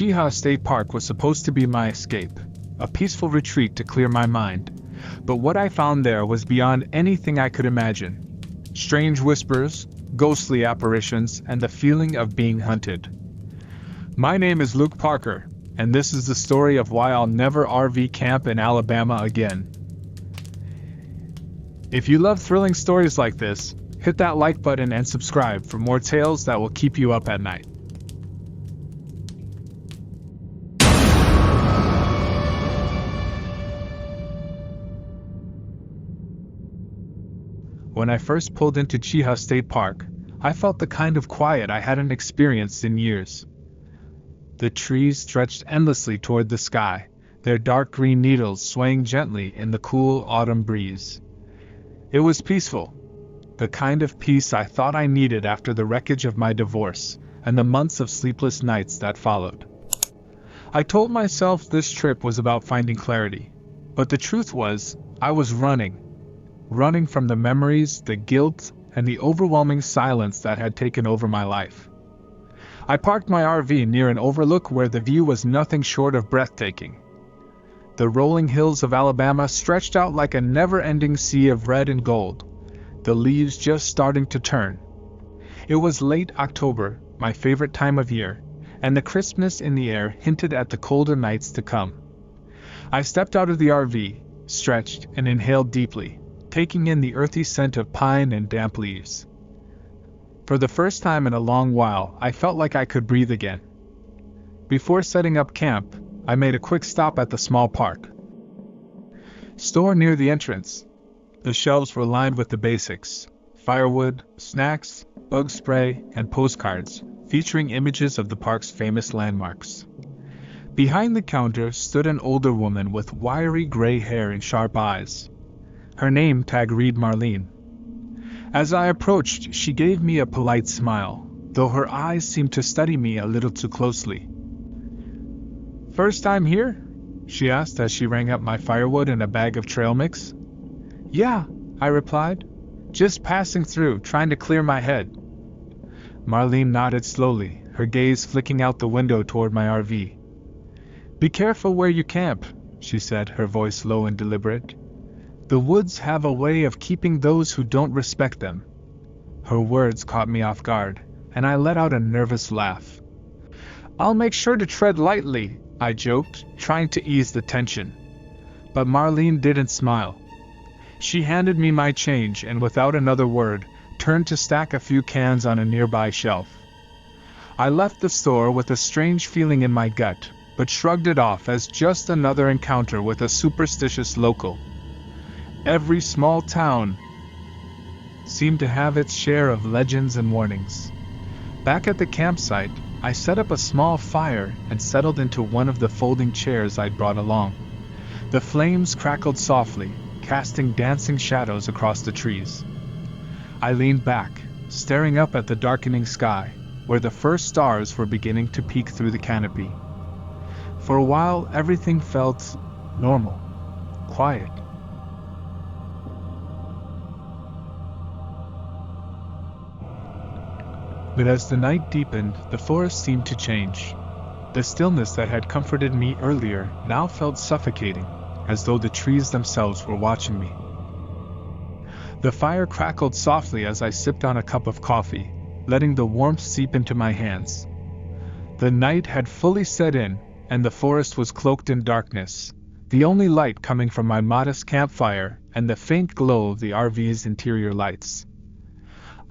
Cheaha State Park was supposed to be my escape, a peaceful retreat to clear my mind. But what I found there was beyond anything I could imagine. Strange whispers, ghostly apparitions, and the feeling of being hunted. My name is Luke Parker, and this is the story of why I'll never RV camp in Alabama again. If you love thrilling stories like this, hit that like button and subscribe for more tales that will keep you up at night. When I first pulled into Cheaha State Park, I felt the kind of quiet I hadn't experienced in years. The trees stretched endlessly toward the sky, their dark green needles swaying gently in the cool autumn breeze. It was peaceful, the kind of peace I thought I needed after the wreckage of my divorce and the months of sleepless nights that followed. I told myself this trip was about finding clarity, but the truth was, I was running from the memories, the guilt, and the overwhelming silence that had taken over my life. I parked my RV near an overlook where the view was nothing short of breathtaking. The rolling hills of Alabama stretched out like a never-ending sea of red and gold, the leaves just starting to turn. It was late October, my favorite time of year, and the crispness in the air hinted at the colder nights to come. I stepped out of the RV, stretched, and inhaled deeply, taking in the earthy scent of pine and damp leaves. For the first time in a long while, I felt like I could breathe again. Before setting up camp, I made a quick stop at the small park store near the entrance. The shelves were lined with the basics: firewood, snacks, bug spray, and postcards, featuring images of the park's famous landmarks. Behind the counter stood an older woman with wiry gray hair and sharp eyes. Her name tag read Marlene. As I approached, she gave me a polite smile, though her eyes seemed to study me a little too closely. "First time here?" she asked as she rang up my firewood and a bag of trail mix. "Yeah," I replied, "just passing through, trying to clear my head." Marlene nodded slowly, her gaze flicking out the window toward my RV. "Be careful where you camp," she said, her voice low and deliberate. "The woods have a way of keeping those who don't respect them." Her words caught me off guard, and I let out a nervous laugh. "I'll make sure to tread lightly," I joked, trying to ease the tension. But Marlene didn't smile. She handed me my change and without another word, turned to stack a few cans on a nearby shelf. I left the store with a strange feeling in my gut, but shrugged it off as just another encounter with a superstitious local. Every small town seemed to have its share of legends and warnings. Back at the campsite, I set up a small fire and settled into one of the folding chairs I'd brought along. The flames crackled softly, casting dancing shadows across the trees. I leaned back, staring up at the darkening sky, where the first stars were beginning to peek through the canopy. For a while, everything felt normal, quiet. But as the night deepened, the forest seemed to change. The stillness that had comforted me earlier now felt suffocating, as though the trees themselves were watching me. The fire crackled softly as I sipped on a cup of coffee, letting the warmth seep into my hands. The night had fully set in, and the forest was cloaked in darkness, the only light coming from my modest campfire and the faint glow of the RV's interior lights.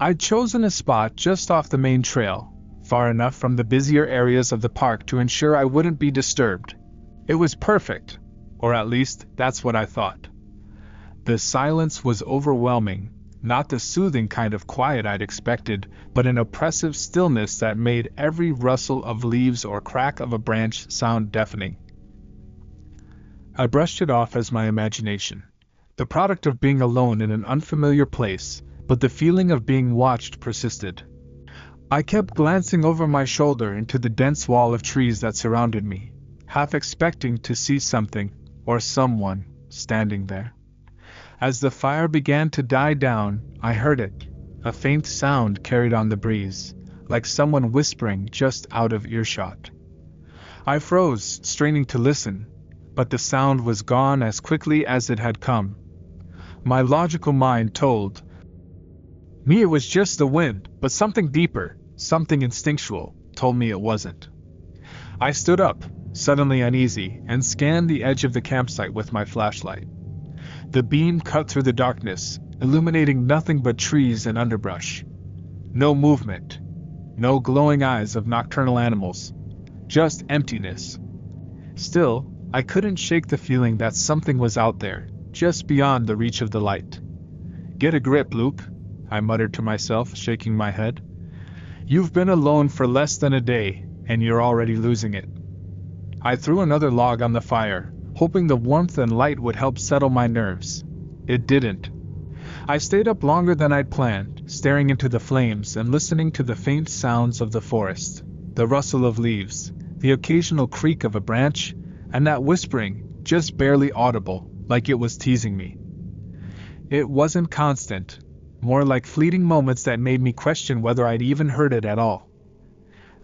I'd chosen a spot just off the main trail, far enough from the busier areas of the park to ensure I wouldn't be disturbed. It was perfect, or at least that's what I thought. The silence was overwhelming, not the soothing kind of quiet I'd expected, but an oppressive stillness that made every rustle of leaves or crack of a branch sound deafening. I brushed it off as my imagination, the product of being alone in an unfamiliar place, but the feeling of being watched persisted. I kept glancing over my shoulder into the dense wall of trees that surrounded me, half expecting to see something, or someone, standing there. As the fire began to die down, I heard it, a faint sound carried on the breeze, like someone whispering just out of earshot. I froze, straining to listen, but the sound was gone as quickly as it had come. My logical mind told me it was just the wind, but something deeper, something instinctual, told me it wasn't. I stood up, suddenly uneasy, and scanned the edge of the campsite with my flashlight. The beam cut through the darkness, illuminating nothing but trees and underbrush. No movement. No glowing eyes of nocturnal animals. Just emptiness. Still, I couldn't shake the feeling that something was out there, just beyond the reach of the light. "Get a grip, Luke," I muttered to myself, shaking my head. "You've been alone for less than a day, and you're already losing it." I threw another log on the fire, hoping the warmth and light would help settle my nerves. It didn't. I stayed up longer than I'd planned, staring into the flames and listening to the faint sounds of the forest, the rustle of leaves, the occasional creak of a branch, and that whispering, just barely audible, like it was teasing me. It wasn't constant, more like fleeting moments that made me question whether I'd even heard it at all.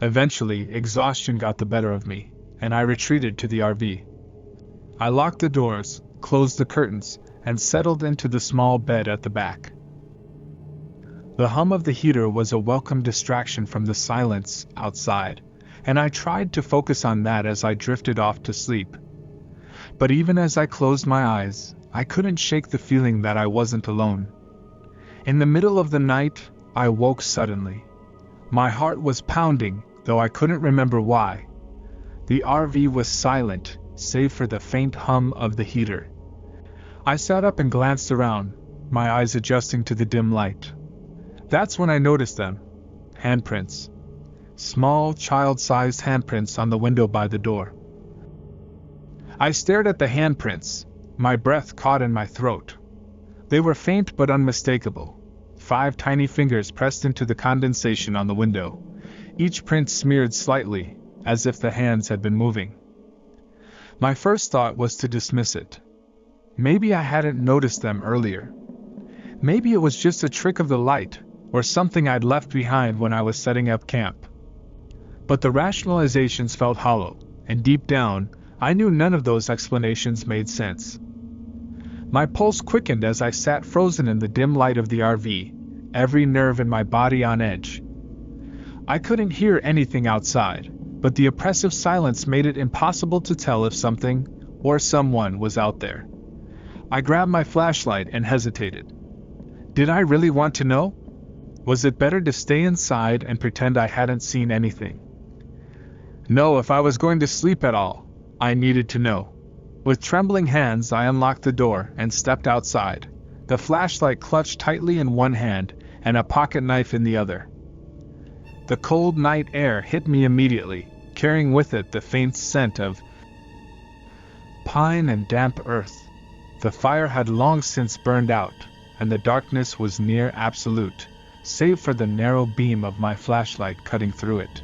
Eventually, exhaustion got the better of me, and I retreated to the RV. I locked the doors, closed the curtains, and settled into the small bed at the back. The hum of the heater was a welcome distraction from the silence outside, and I tried to focus on that as I drifted off to sleep. But even as I closed my eyes, I couldn't shake the feeling that I wasn't alone. In the middle of the night, I woke suddenly. My heart was pounding, though I couldn't remember why. The RV was silent, save for the faint hum of the heater. I sat up and glanced around, my eyes adjusting to the dim light. That's when I noticed them. Handprints. Small, child-sized handprints on the window by the door. I stared at the handprints, my breath caught in my throat. They were faint but unmistakable. 5 tiny fingers pressed into the condensation on the window, each print smeared slightly, as if the hands had been moving. My first thought was to dismiss it. Maybe I hadn't noticed them earlier. Maybe it was just a trick of the light, or something I'd left behind when I was setting up camp. But the rationalizations felt hollow, and deep down, I knew none of those explanations made sense. My pulse quickened as I sat frozen in the dim light of the RV, every nerve in my body on edge. I couldn't hear anything outside, but the oppressive silence made it impossible to tell if something, or someone, was out there. I grabbed my flashlight and hesitated. Did I really want to know? Was it better to stay inside and pretend I hadn't seen anything? No, if I was going to sleep at all, I needed to know. With trembling hands, I unlocked the door and stepped outside, the flashlight clutched tightly in one hand and a pocket knife in the other. The cold night air hit me immediately, carrying with it the faint scent of pine and damp earth. The fire had long since burned out, and the darkness was near absolute, save for the narrow beam of my flashlight cutting through it.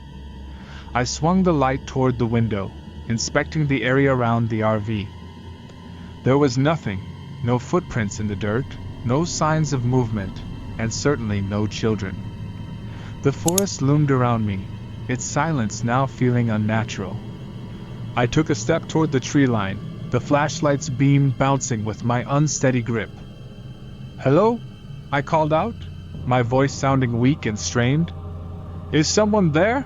I swung the light toward the window, inspecting the area around the RV. There was nothing, no footprints in the dirt, no signs of movement, and certainly no children. The forest loomed around me, its silence now feeling unnatural. I took a step toward the tree line, the flashlight's beam bouncing with my unsteady grip. "Hello?" I called out, my voice sounding weak and strained. "Is someone there?"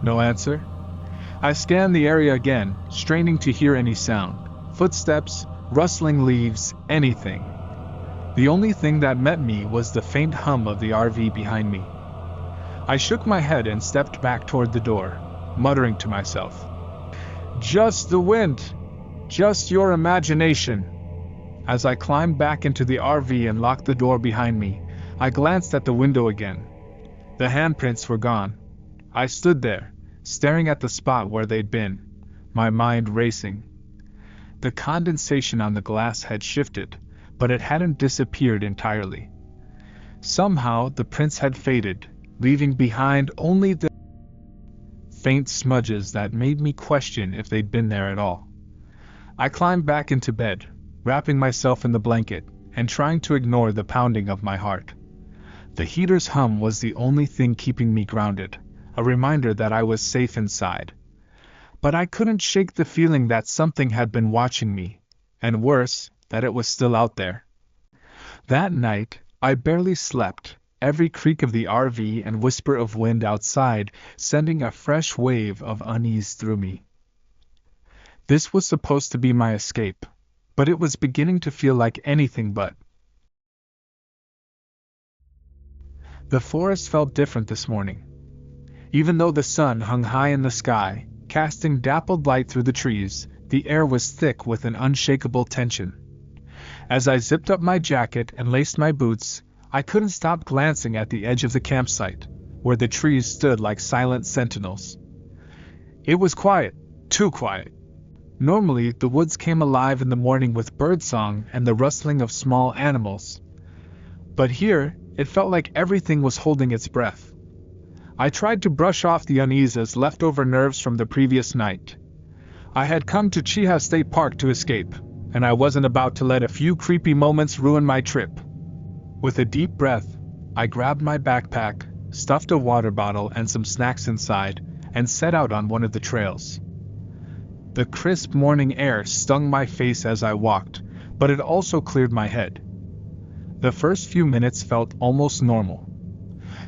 No answer. I scanned the area again, straining to hear any sound. Footsteps, rustling leaves, anything. The only thing that met me was the faint hum of the RV behind me. I shook my head and stepped back toward the door, muttering to myself, "Just the wind. Just your imagination." As I climbed back into the RV and locked the door behind me, I glanced at the window again. The handprints were gone. I stood there, staring at the spot where they'd been, my mind racing. The condensation on the glass had shifted, but it hadn't disappeared entirely. Somehow the prints had faded, leaving behind only the faint smudges that made me question if they'd been there at all. I climbed back into bed, wrapping myself in the blanket, and trying to ignore the pounding of my heart. The heater's hum was the only thing keeping me grounded, a reminder that I was safe inside. But I couldn't shake the feeling that something had been watching me, and worse, that it was still out there. That night, I barely slept, every creak of the RV and whisper of wind outside sending a fresh wave of unease through me. This was supposed to be my escape, but it was beginning to feel like anything but. The forest felt different this morning. Even though the sun hung high in the sky, casting dappled light through the trees, the air was thick with an unshakable tension. As I zipped up my jacket and laced my boots, I couldn't stop glancing at the edge of the campsite, where the trees stood like silent sentinels. It was quiet, too quiet. Normally, the woods came alive in the morning with birdsong and the rustling of small animals. But here, it felt like everything was holding its breath. I tried to brush off the unease as leftover nerves from the previous night. I had come to Cheaha State Park to escape, and I wasn't about to let a few creepy moments ruin my trip. With a deep breath, I grabbed my backpack, stuffed a water bottle and some snacks inside, and set out on one of the trails. The crisp morning air stung my face as I walked, but it also cleared my head. The first few minutes felt almost normal.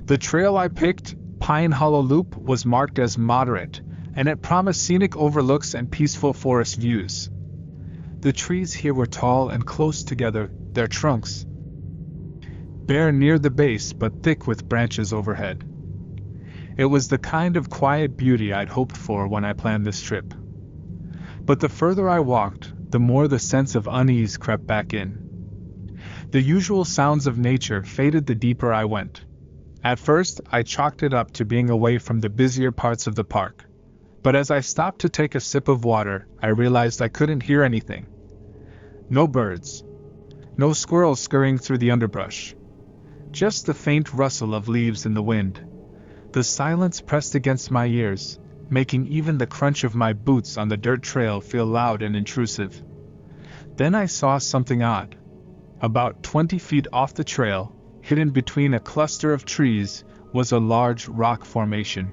The trail I picked, Pine Hollow Loop, was marked as moderate, and it promised scenic overlooks and peaceful forest views. The trees here were tall and close together, their trunks bare near the base but thick with branches overhead. It was the kind of quiet beauty I'd hoped for when I planned this trip. But the further I walked, the more the sense of unease crept back in. The usual sounds of nature faded the deeper I went. At first, I chalked it up to being away from the busier parts of the park. But as I stopped to take a sip of water, I realized I couldn't hear anything. No birds. No squirrels scurrying through the underbrush. Just the faint rustle of leaves in the wind. The silence pressed against my ears, making even the crunch of my boots on the dirt trail feel loud and intrusive. Then I saw something odd. About 20 feet off the trail, hidden between a cluster of trees, was a large rock formation.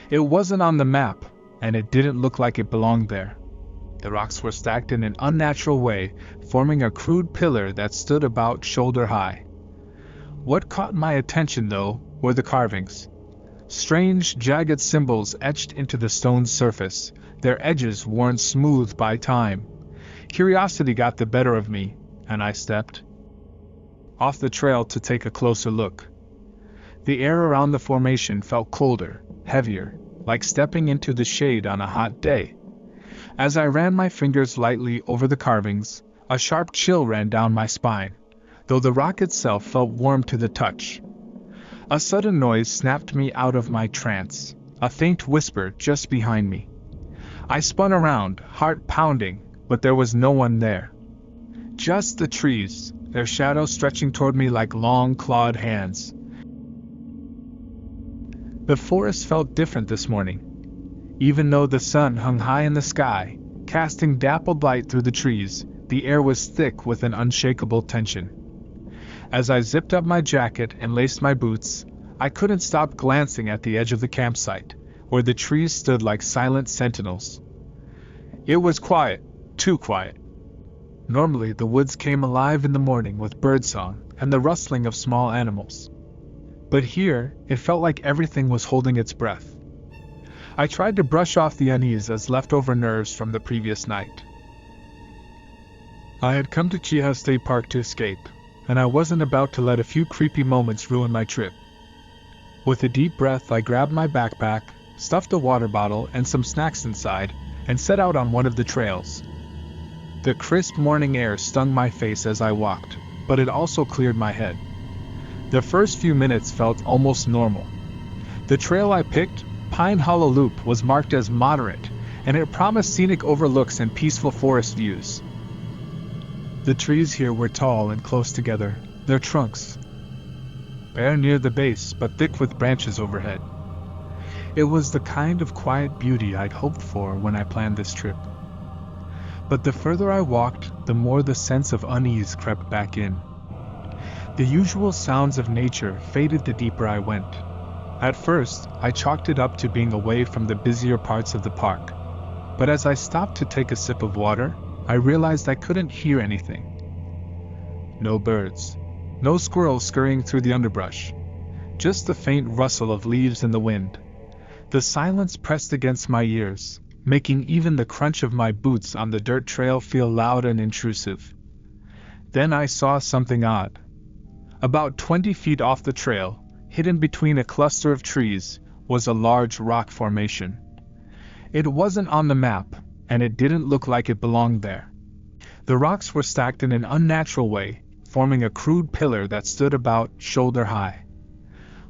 It wasn't on the map, and it didn't look like it belonged there. The rocks were stacked in an unnatural way, forming a crude pillar that stood about shoulder high. What caught my attention, though, were the carvings. Strange, jagged symbols etched into the stone's surface, their edges worn smooth by time. Curiosity got the better of me, and I stepped off the trail to take a closer look. The air around the formation felt colder, heavier, like stepping into the shade on a hot day. As I ran my fingers lightly over the carvings, a sharp chill ran down my spine, though the rock itself felt warm to the touch. A sudden noise snapped me out of my trance, a faint whisper just behind me. I spun around, heart pounding, but there was no one there. Just the trees, their shadows stretching toward me like long, clawed hands. The forest felt different this morning. Even though the sun hung high in the sky, casting dappled light through the trees, the air was thick with an unshakable tension. As I zipped up my jacket and laced my boots, I couldn't stop glancing at the edge of the campsite, where the trees stood like silent sentinels. It was quiet, too quiet. Normally, the woods came alive in the morning with birdsong and the rustling of small animals. But here, it felt like everything was holding its breath. I tried to brush off the unease as leftover nerves from the previous night. I had come to Cheaha State Park to escape, and I wasn't about to let a few creepy moments ruin my trip. With a deep breath, I grabbed my backpack, stuffed a water bottle and some snacks inside, and set out on one of the trails. The crisp morning air stung my face as I walked, but it also cleared my head. The first few minutes felt almost normal. The trail I picked, Pine Hollow Loop, was marked as moderate, and it promised scenic overlooks and peaceful forest views. The trees here were tall and close together, their trunks bare near the base but thick with branches overhead. It was the kind of quiet beauty I'd hoped for when I planned this trip. But the further I walked, the more the sense of unease crept back in. The usual sounds of nature faded the deeper I went. At first, I chalked it up to being away from the busier parts of the park, But as I stopped to take a sip of water, I realized I couldn't hear anything. No birds. No squirrels scurrying through the underbrush. Just the faint rustle of leaves in the wind. The silence pressed against my ears, making even the crunch of my boots on the dirt trail feel loud and intrusive. Then I saw something odd. About 20 feet off the trail, hidden between a cluster of trees, was a large rock formation. It wasn't on the map, and it didn't look like it belonged there. The rocks were stacked in an unnatural way, forming a crude pillar that stood about shoulder high.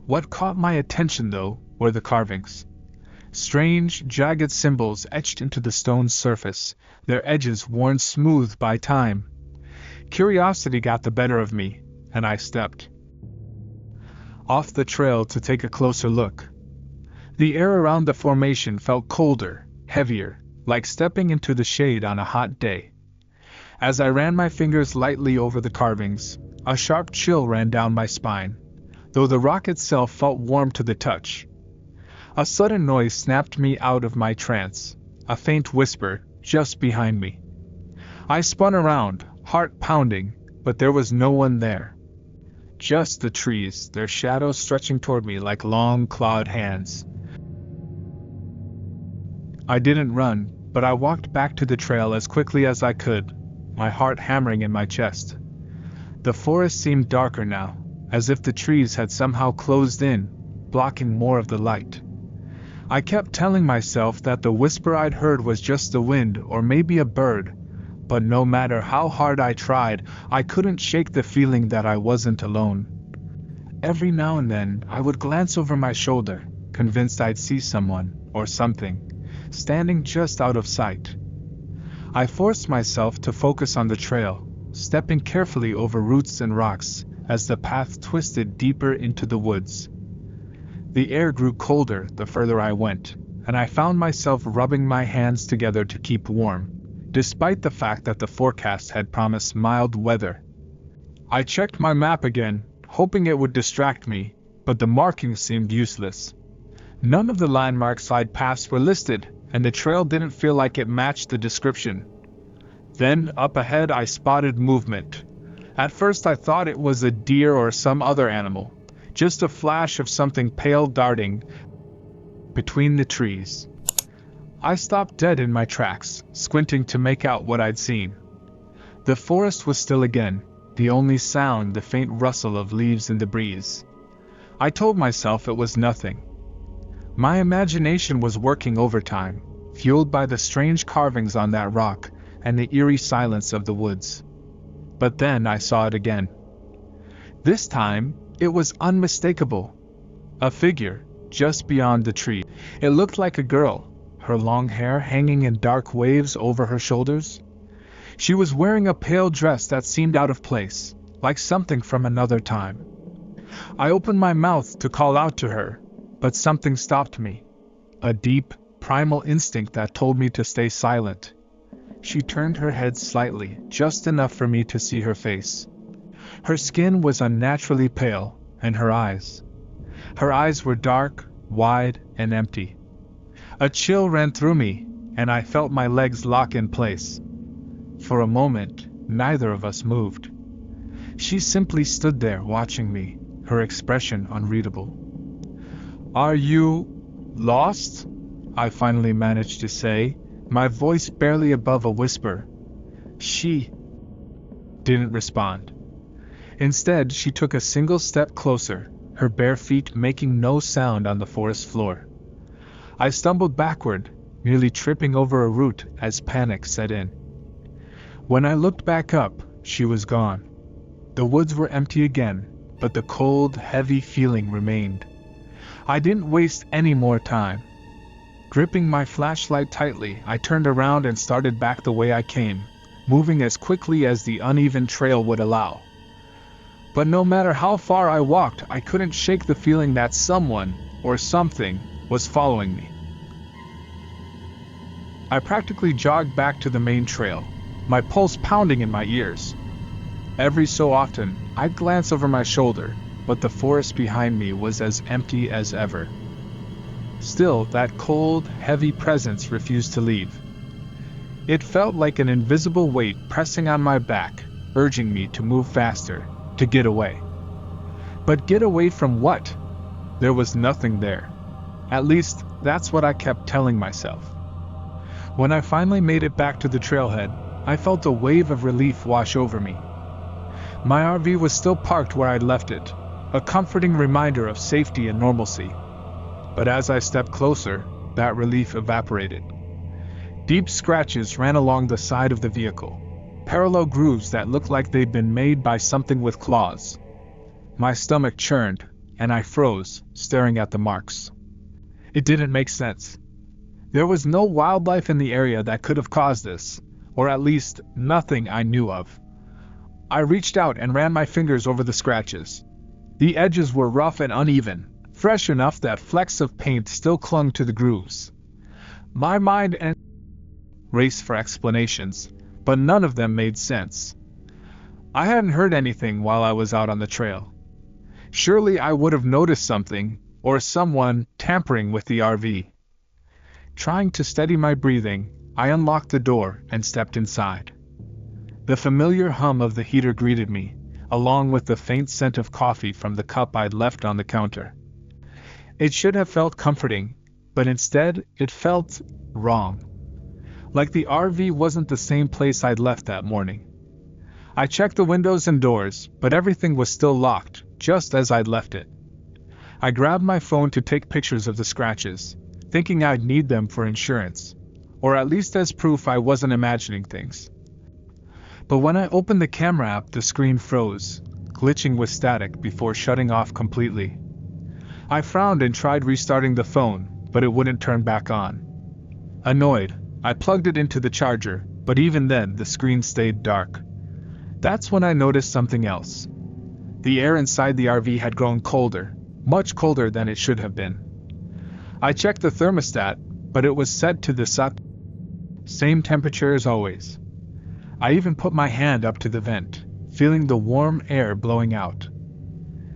What caught my attention, though, were the carvings. Strange, jagged symbols etched into the stone's surface, their edges worn smooth by time. Curiosity got the better of me, and I stepped off the trail to take a closer look. The air around the formation felt colder, heavier, like stepping into the shade on a hot day. As I ran my fingers lightly over the carvings, a sharp chill ran down my spine, though the rock itself felt warm to the touch. A sudden noise snapped me out of my trance, a faint whisper, just behind me. I spun around, heart pounding, but there was no one there. Just the trees, their shadows stretching toward me like long, clawed hands. I didn't run, but I walked back to the trail as quickly as I could, my heart hammering in my chest. The forest seemed darker now, as if the trees had somehow closed in, blocking more of the light. I kept telling myself that the whisper I'd heard was just the wind or maybe a bird, but no matter how hard I tried, I couldn't shake the feeling that I wasn't alone. Every now and then, I would glance over my shoulder, convinced I'd see someone, or something, standing just out of sight. I forced myself to focus on the trail, stepping carefully over roots and rocks, as the path twisted deeper into the woods. The air grew colder the further I went, and I found myself rubbing my hands together to keep warm, despite the fact that the forecast had promised mild weather. I checked my map again, hoping it would distract me, but the markings seemed useless. None of the landmarks I'd passed were listed, and the trail didn't feel like it matched the description. Then, up ahead, I spotted movement. At first I thought it was a deer or some other animal, just a flash of something pale darting between the trees. I stopped dead in my tracks, squinting to make out what I'd seen. The forest was still again, the only sound the faint rustle of leaves in the breeze. I told myself it was nothing. My imagination was working overtime, fueled by the strange carvings on that rock and the eerie silence of the woods. But then I saw it again. This time, it was unmistakable. A figure, just beyond the tree. It looked like a girl, her long hair hanging in dark waves over her shoulders. She was wearing a pale dress that seemed out of place, like something from another time. I opened my mouth to call out to her, but something stopped me. A deep, primal instinct that told me to stay silent. She turned her head slightly, just enough for me to see her face. Her skin was unnaturally pale, and her eyes were dark, wide, and empty. A chill ran through me, and I felt my legs lock in place. For a moment, neither of us moved. She simply stood there watching me, her expression unreadable. "Are you lost?" I finally managed to say, my voice barely above a whisper. She didn't respond. Instead, she took a single step closer, her bare feet making no sound on the forest floor. I stumbled backward, nearly tripping over a root as panic set in. When I looked back up, she was gone. The woods were empty again, but the cold, heavy feeling remained. I didn't waste any more time. Gripping my flashlight tightly, I turned around and started back the way I came, moving as quickly as the uneven trail would allow. But no matter how far I walked, I couldn't shake the feeling that someone, or something, was following me. I practically jogged back to the main trail, my pulse pounding in my ears. Every so often, I'd glance over my shoulder, but the forest behind me was as empty as ever. Still, that cold, heavy presence refused to leave. It felt like an invisible weight pressing on my back, urging me to move faster, to get away. But get away from what? There was nothing there. At least, that's what I kept telling myself. When I finally made it back to the trailhead, I felt a wave of relief wash over me. My RV was still parked where I'd left it, a comforting reminder of safety and normalcy. But as I stepped closer, that relief evaporated. Deep scratches ran along the side of the vehicle, parallel grooves that looked like they'd been made by something with claws. My stomach churned, and I froze, staring at the marks. It didn't make sense. There was no wildlife in the area that could have caused this, or at least nothing I knew of. I reached out and ran my fingers over the scratches. The edges were rough and uneven, fresh enough that flecks of paint still clung to the grooves. My mind raced for explanations, but none of them made sense. I hadn't heard anything while I was out on the trail. Surely I would have noticed something, or someone, tampering with the RV. Trying to steady my breathing, I unlocked the door and stepped inside. The familiar hum of the heater greeted me, along with the faint scent of coffee from the cup I'd left on the counter. It should have felt comforting, but instead it felt wrong. Like the RV wasn't the same place I'd left that morning. I checked the windows and doors, but everything was still locked, just as I'd left it. I grabbed my phone to take pictures of the scratches, thinking I'd need them for insurance, or at least as proof I wasn't imagining things. But when I opened the camera app, the screen froze, glitching with static before shutting off completely. I frowned and tried restarting the phone, but it wouldn't turn back on. Annoyed, I plugged it into the charger, but even then the screen stayed dark. That's when I noticed something else. The air inside the RV had grown colder, much colder than it should have been. I checked the thermostat, but it was set to the same temperature as always. I even put my hand up to the vent, feeling the warm air blowing out.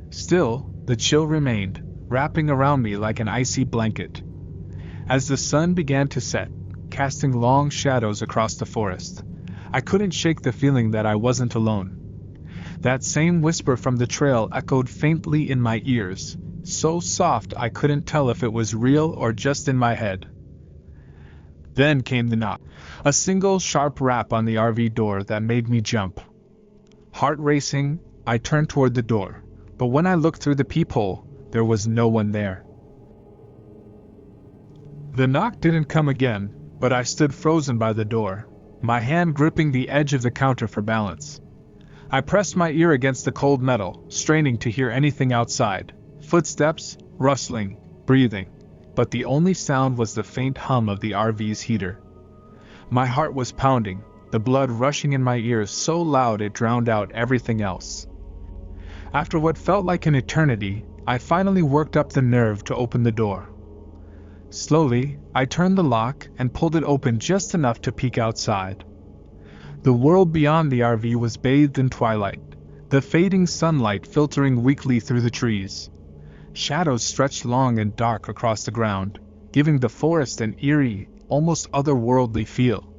Still, the chill remained, wrapping around me like an icy blanket. As the sun began to set, casting long shadows across the forest, I couldn't shake the feeling that I wasn't alone. That same whisper from the trail echoed faintly in my ears, so soft I couldn't tell if it was real or just in my head. Then came the knock. A single sharp rap on the RV door that made me jump. Heart racing, I turned toward the door, but when I looked through the peephole, there was no one there. The knock didn't come again, but I stood frozen by the door, my hand gripping the edge of the counter for balance. I pressed my ear against the cold metal, straining to hear anything outside. Footsteps, rustling, breathing, but the only sound was the faint hum of the RV's heater. My heart was pounding, the blood rushing in my ears so loud it drowned out everything else. After what felt like an eternity, I finally worked up the nerve to open the door. Slowly, I turned the lock and pulled it open just enough to peek outside. The world beyond the RV was bathed in twilight, the fading sunlight filtering weakly through the trees. Shadows stretched long and dark across the ground, giving the forest an eerie, almost otherworldly feel.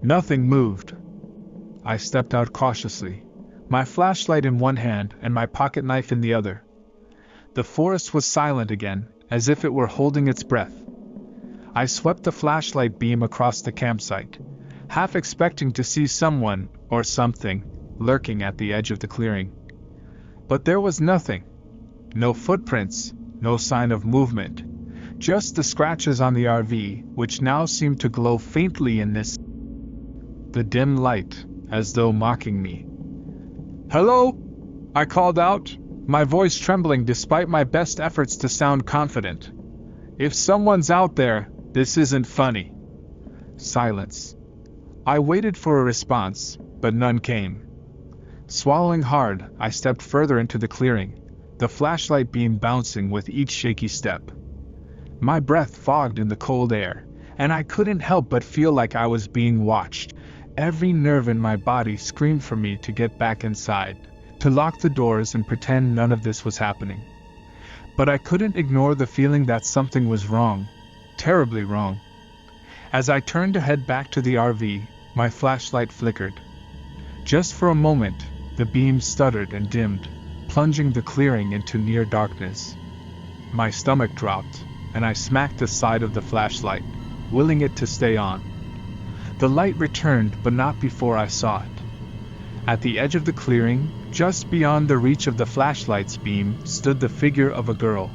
Nothing moved. I stepped out cautiously, my flashlight in one hand and my pocket knife in the other. The forest was silent again, as if it were holding its breath. I swept the flashlight beam across the campsite, half expecting to see someone, or something, lurking at the edge of the clearing. But there was nothing. No footprints, no sign of movement, just the scratches on the RV, which now seemed to glow faintly in the dim light, as though mocking me. "Hello?" I called out, my voice trembling despite my best efforts to sound confident. "If someone's out there, this isn't funny." Silence. I waited for a response, but none came. Swallowing hard, I stepped further into the clearing, the flashlight beam bouncing with each shaky step. My breath fogged in the cold air, and I couldn't help but feel like I was being watched. Every nerve in my body screamed for me to get back inside, to lock the doors and pretend none of this was happening. But I couldn't ignore the feeling that something was wrong, terribly wrong. As I turned to head back to the RV, my flashlight flickered. Just for a moment, the beam stuttered and dimmed, plunging the clearing into near darkness. My stomach dropped, and I smacked the side of the flashlight, willing it to stay on. The light returned, but not before I saw it. At the edge of the clearing, just beyond the reach of the flashlight's beam, stood the figure of a girl.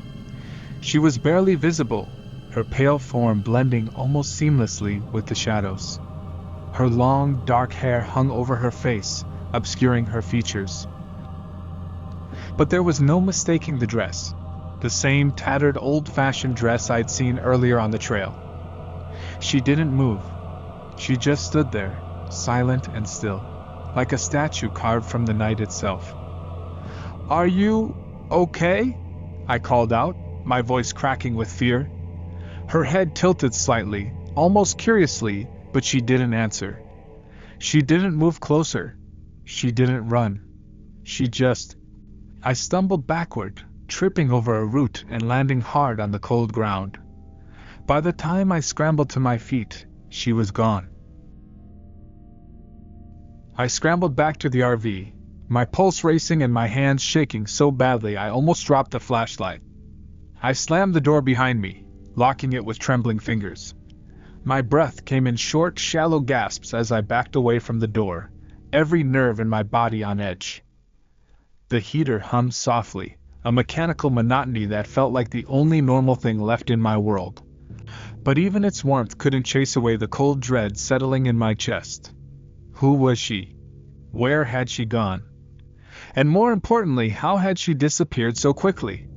She was barely visible, her pale form blending almost seamlessly with the shadows. Her long, dark hair hung over her face, obscuring her features. But there was no mistaking the dress. The same tattered, old-fashioned dress I'd seen earlier on the trail. She didn't move. She just stood there, silent and still, like a statue carved from the night itself. "Are you okay?" I called out, my voice cracking with fear. Her head tilted slightly, almost curiously, but she didn't answer. She didn't move closer. She didn't run. I stumbled backward, tripping over a root and landing hard on the cold ground. By the time I scrambled to my feet, she was gone. I scrambled back to the RV, my pulse racing and my hands shaking so badly I almost dropped the flashlight. I slammed the door behind me, locking it with trembling fingers. My breath came in short, shallow gasps as I backed away from the door, every nerve in my body on edge. The heater hummed softly, a mechanical monotony that felt like the only normal thing left in my world. But even its warmth couldn't chase away the cold dread settling in my chest. Who was she? Where had she gone? And more importantly, how had she disappeared so quickly?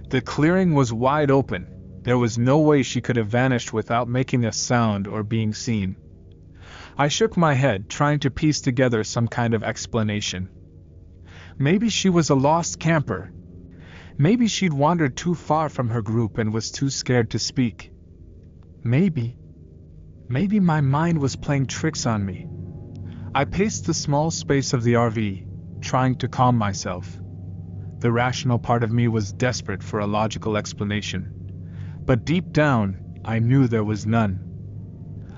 The clearing was wide open. There was no way she could have vanished without making a sound or being seen. I shook my head, trying to piece together some kind of explanation. Maybe she was a lost camper. Maybe she'd wandered too far from her group and was too scared to speak. Maybe my mind was playing tricks on me. I paced the small space of the RV, trying to calm myself. The rational part of me was desperate for a logical explanation. But deep down, I knew there was none.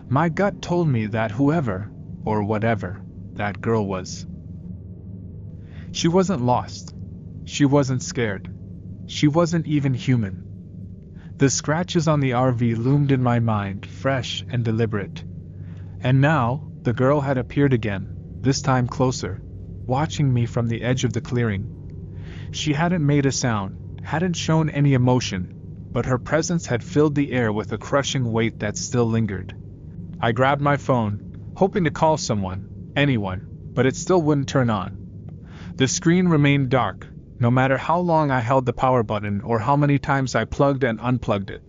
My gut told me that whoever, or whatever, that girl was. She wasn't lost. She wasn't scared. She wasn't even human. The scratches on the RV loomed in my mind, fresh and deliberate. And now, the girl had appeared again, this time closer, watching me from the edge of the clearing. She hadn't made a sound, hadn't shown any emotion, but her presence had filled the air with a crushing weight that still lingered. I grabbed my phone, hoping to call someone, anyone, but it still wouldn't turn on. The screen remained dark, no matter how long I held the power button or how many times I plugged and unplugged it.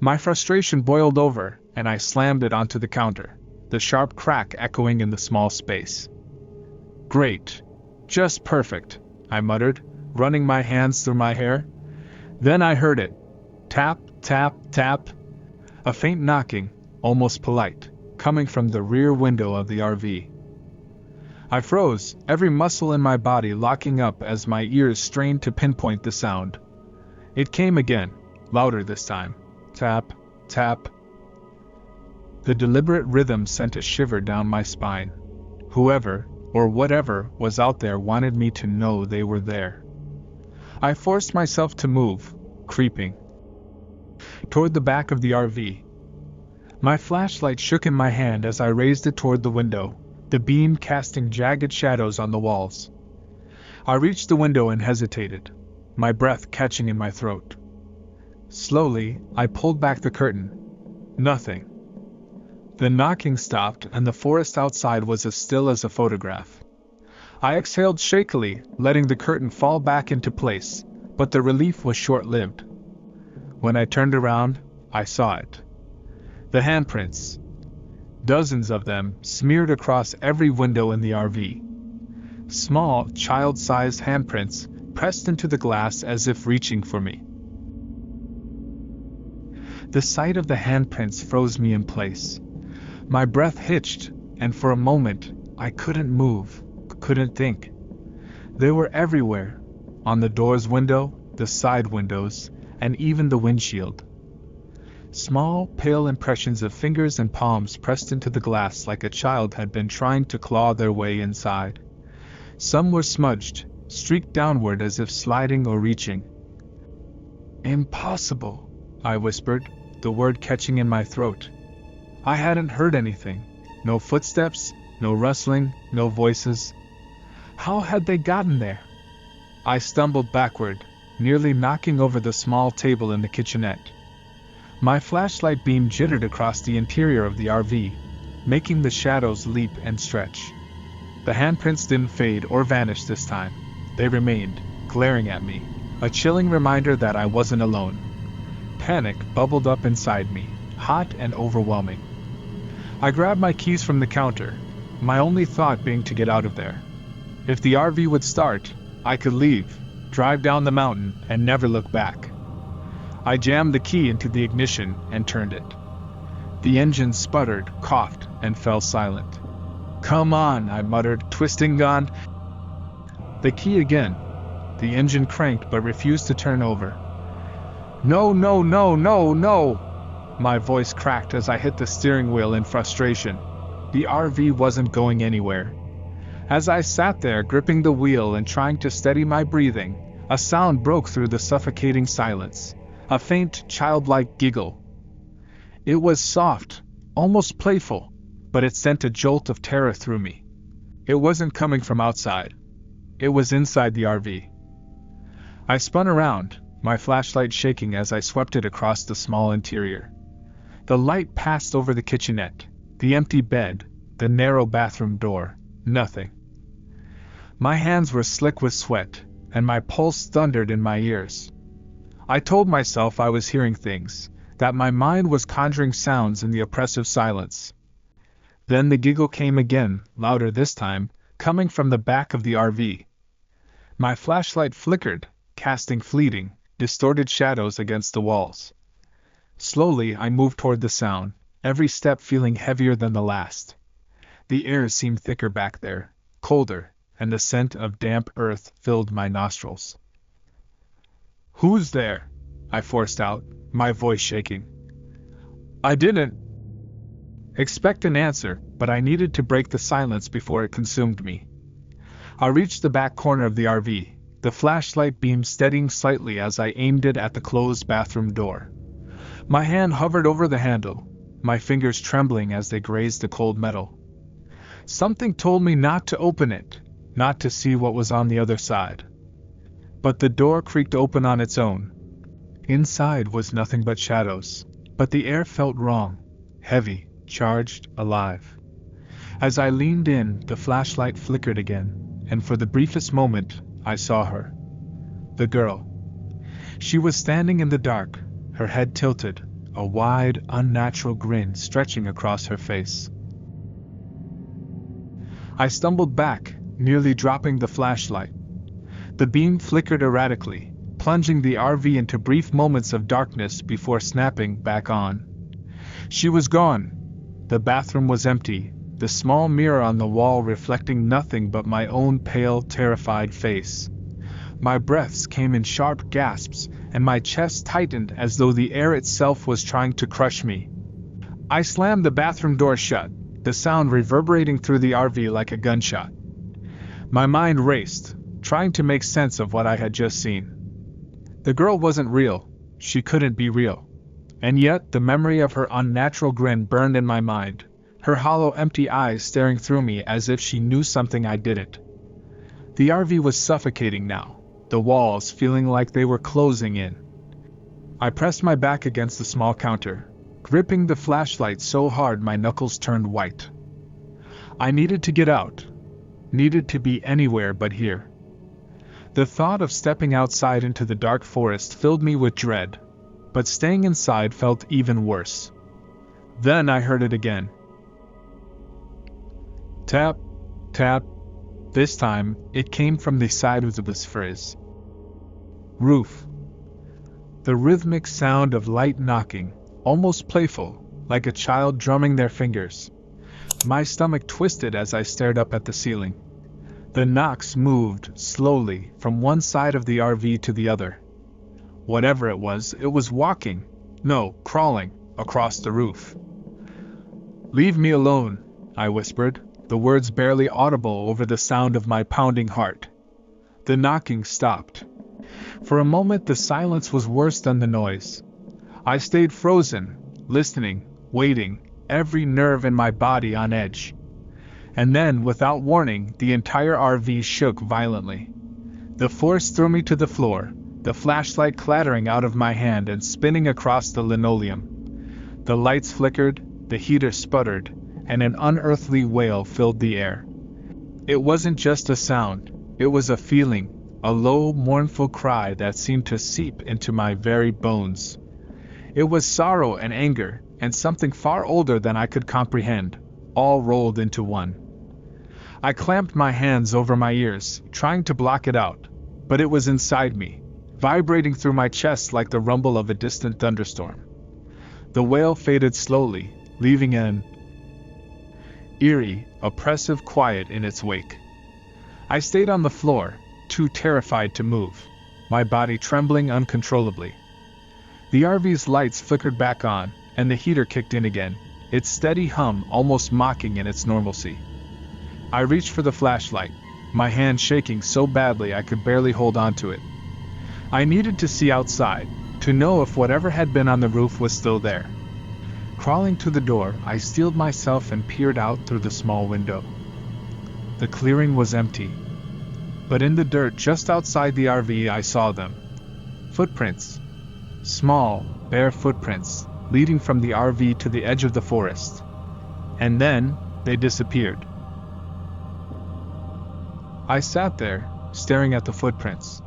My frustration boiled over, and I slammed it onto the counter, the sharp crack echoing in the small space. "Great. Just perfect," I muttered, running my hands through my hair. Then I heard it. Tap, tap, tap. A faint knocking, almost polite, coming from the rear window of the RV. I froze, every muscle in my body locking up as my ears strained to pinpoint the sound. It came again, louder this time. Tap, tap. The deliberate rhythm sent a shiver down my spine. Whoever, or whatever, was out there wanted me to know they were there. I forced myself to move, creeping toward the back of the RV. My flashlight shook in my hand as I raised it toward the window, the beam casting jagged shadows on the walls. I reached the window and hesitated, my breath catching in my throat. Slowly, I pulled back the curtain. Nothing. The knocking stopped and the forest outside was as still as a photograph. I exhaled shakily, letting the curtain fall back into place, but the relief was short-lived. When I turned around, I saw it. The handprints. Dozens of them, smeared across every window in the RV. Small, child-sized handprints, pressed into the glass as if reaching for me. The sight of the handprints froze me in place. My breath hitched, and for a moment, I couldn't move, couldn't think. They were everywhere, on the door's window, the side windows, and even the windshield. Small, pale impressions of fingers and palms pressed into the glass like a child had been trying to claw their way inside. Some were smudged, streaked downward as if sliding or reaching. "Impossible," I whispered, the word catching in my throat. I hadn't heard anything. No footsteps, no rustling, no voices. How had they gotten there? I stumbled backward, nearly knocking over the small table in the kitchenette. My flashlight beam jittered across the interior of the RV, making the shadows leap and stretch. The handprints didn't fade or vanish this time. They remained, glaring at me, a chilling reminder that I wasn't alone. Panic bubbled up inside me, hot and overwhelming. I grabbed my keys from the counter, my only thought being to get out of there. If the RV would start, I could leave, drive down the mountain, and never look back. I jammed the key into the ignition and turned it. The engine sputtered, coughed, and fell silent. "Come on," I muttered, twisting on the key again. The engine cranked but refused to turn over. "No, no, no, no, no!" My voice cracked as I hit the steering wheel in frustration. The RV wasn't going anywhere. As I sat there gripping the wheel and trying to steady my breathing, a sound broke through the suffocating silence. A faint, childlike giggle. It was soft, almost playful, but it sent a jolt of terror through me. It wasn't coming from outside. It was inside the RV. I spun around, my flashlight shaking as I swept it across the small interior. The light passed over the kitchenette, the empty bed, the narrow bathroom door. Nothing. My hands were slick with sweat, and my pulse thundered in my ears. I told myself I was hearing things, that my mind was conjuring sounds in the oppressive silence. Then the giggle came again, louder this time, coming from the back of the RV. My flashlight flickered, casting fleeting, distorted shadows against the walls. Slowly I moved toward the sound, every step feeling heavier than the last. The air seemed thicker back there, colder, and the scent of damp earth filled my nostrils. "Who's there?" I forced out, my voice shaking. I didn't expect an answer, but I needed to break the silence before it consumed me. I reached the back corner of the RV, the flashlight beam steadying slightly as I aimed it at the closed bathroom door. My hand hovered over the handle, my fingers trembling as they grazed the cold metal. Something told me not to open it, not to see what was on the other side. But the door creaked open on its own. Inside was nothing but shadows, but the air felt wrong, heavy, charged, alive. As I leaned in, the flashlight flickered again, and for the briefest moment, I saw her. The girl. She was standing in the dark, her head tilted, a wide, unnatural grin stretching across her face. I stumbled back, nearly dropping the flashlight. The beam flickered erratically, plunging the RV into brief moments of darkness before snapping back on. She was gone. The bathroom was empty, the small mirror on the wall reflecting nothing but my own pale, terrified face. My breaths came in sharp gasps, and my chest tightened as though the air itself was trying to crush me. I slammed the bathroom door shut, the sound reverberating through the RV like a gunshot. My mind raced, trying to make sense of what I had just seen. The girl wasn't real. She couldn't be real. And yet the memory of her unnatural grin burned in my mind, her hollow, empty eyes staring through me as if she knew something I didn't. The RV was suffocating now, the walls feeling like they were closing in. I pressed my back against the small counter, gripping the flashlight so hard my knuckles turned white. I needed to get out. Needed to be anywhere but here. The thought of stepping outside into the dark forest filled me with dread, but staying inside felt even worse. Then I heard it again. Tap, tap. This time, it came from the side of the frizz roof. The rhythmic sound of light knocking, almost playful, like a child drumming their fingers. My stomach twisted as I stared up at the ceiling. The knocks moved, slowly, from one side of the RV to the other. Whatever it was walking. No, crawling, across the roof. "Leave me alone," I whispered, the words barely audible over the sound of my pounding heart. The knocking stopped. For a moment the silence was worse than the noise. I stayed frozen, listening, waiting, every nerve in my body on edge. And then, without warning, the entire RV shook violently. The force threw me to the floor, the flashlight clattering out of my hand and spinning across the linoleum. The lights flickered, the heater sputtered, and an unearthly wail filled the air. It wasn't just a sound, it was a feeling, a low, mournful cry that seemed to seep into my very bones. It was sorrow and anger, and something far older than I could comprehend, all rolled into one. I clamped my hands over my ears, trying to block it out, but it was inside me, vibrating through my chest like the rumble of a distant thunderstorm. The wail faded slowly, leaving an eerie, oppressive quiet in its wake. I stayed on the floor, too terrified to move, my body trembling uncontrollably. The RV's lights flickered back on, and the heater kicked in again, its steady hum almost mocking in its normalcy. I reached for the flashlight, my hand shaking so badly I could barely hold on to it. I needed to see outside, to know if whatever had been on the roof was still there. Crawling to the door, I steeled myself and peered out through the small window. The clearing was empty. But in the dirt just outside the RV I saw them. Footprints. Small, bare footprints, leading from the RV to the edge of the forest. And then, they disappeared. I sat there, staring at the footprints.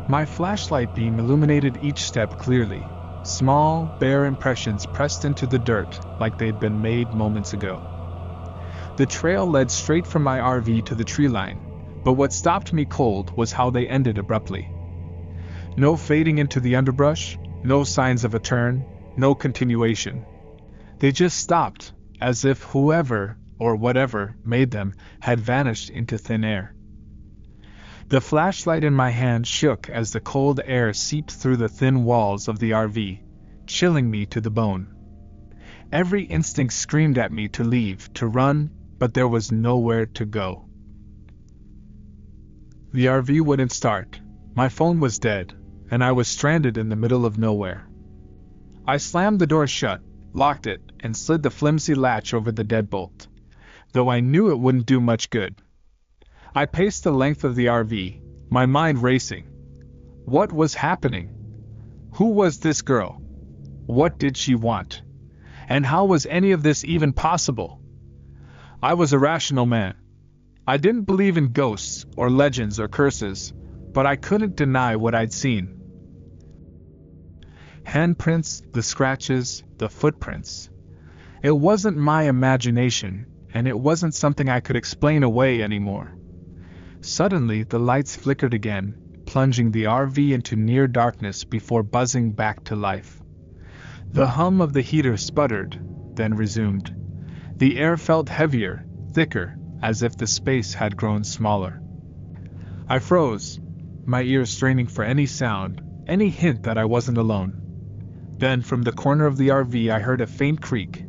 My flashlight beam illuminated each step clearly, small, bare impressions pressed into the dirt like they'd been made moments ago. The trail led straight from my RV to the tree line, but what stopped me cold was how they ended abruptly. No fading into the underbrush, no signs of a turn, no continuation. They just stopped, as if whoever, or whatever, made them, had vanished into thin air. The flashlight in my hand shook as the cold air seeped through the thin walls of the RV, chilling me to the bone. Every instinct screamed at me to leave, to run, but there was nowhere to go. The RV wouldn't start, my phone was dead, and I was stranded in the middle of nowhere. I slammed the door shut, locked it, and slid the flimsy latch over the deadbolt, though I knew it wouldn't do much good. I paced the length of the RV, my mind racing. What was happening? Who was this girl? What did she want? And how was any of this even possible? I was a rational man. I didn't believe in ghosts, or legends, or curses, but I couldn't deny what I'd seen. Handprints, the scratches, the footprints. It wasn't my imagination, and it wasn't something I could explain away anymore. Suddenly, the lights flickered again, plunging the RV into near darkness before buzzing back to life. The hum of the heater sputtered, then resumed. The air felt heavier, thicker, as if the space had grown smaller. I froze, my ears straining for any sound, any hint that I wasn't alone. Then, from the corner of the RV, I heard a faint creak.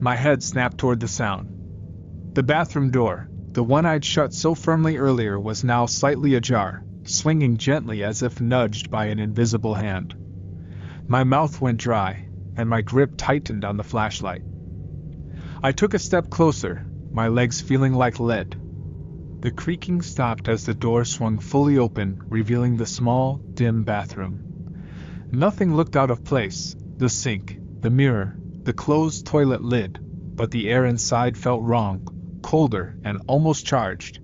My head snapped toward the sound. The bathroom door, the one I'd shut so firmly earlier, was now slightly ajar, swinging gently as if nudged by an invisible hand. My mouth went dry, and my grip tightened on the flashlight. I took a step closer, my legs feeling like lead. The creaking stopped as the door swung fully open, revealing the small, dim bathroom. Nothing looked out of place: the sink, the mirror, the closed toilet lid, but the air inside felt wrong, colder and almost charged.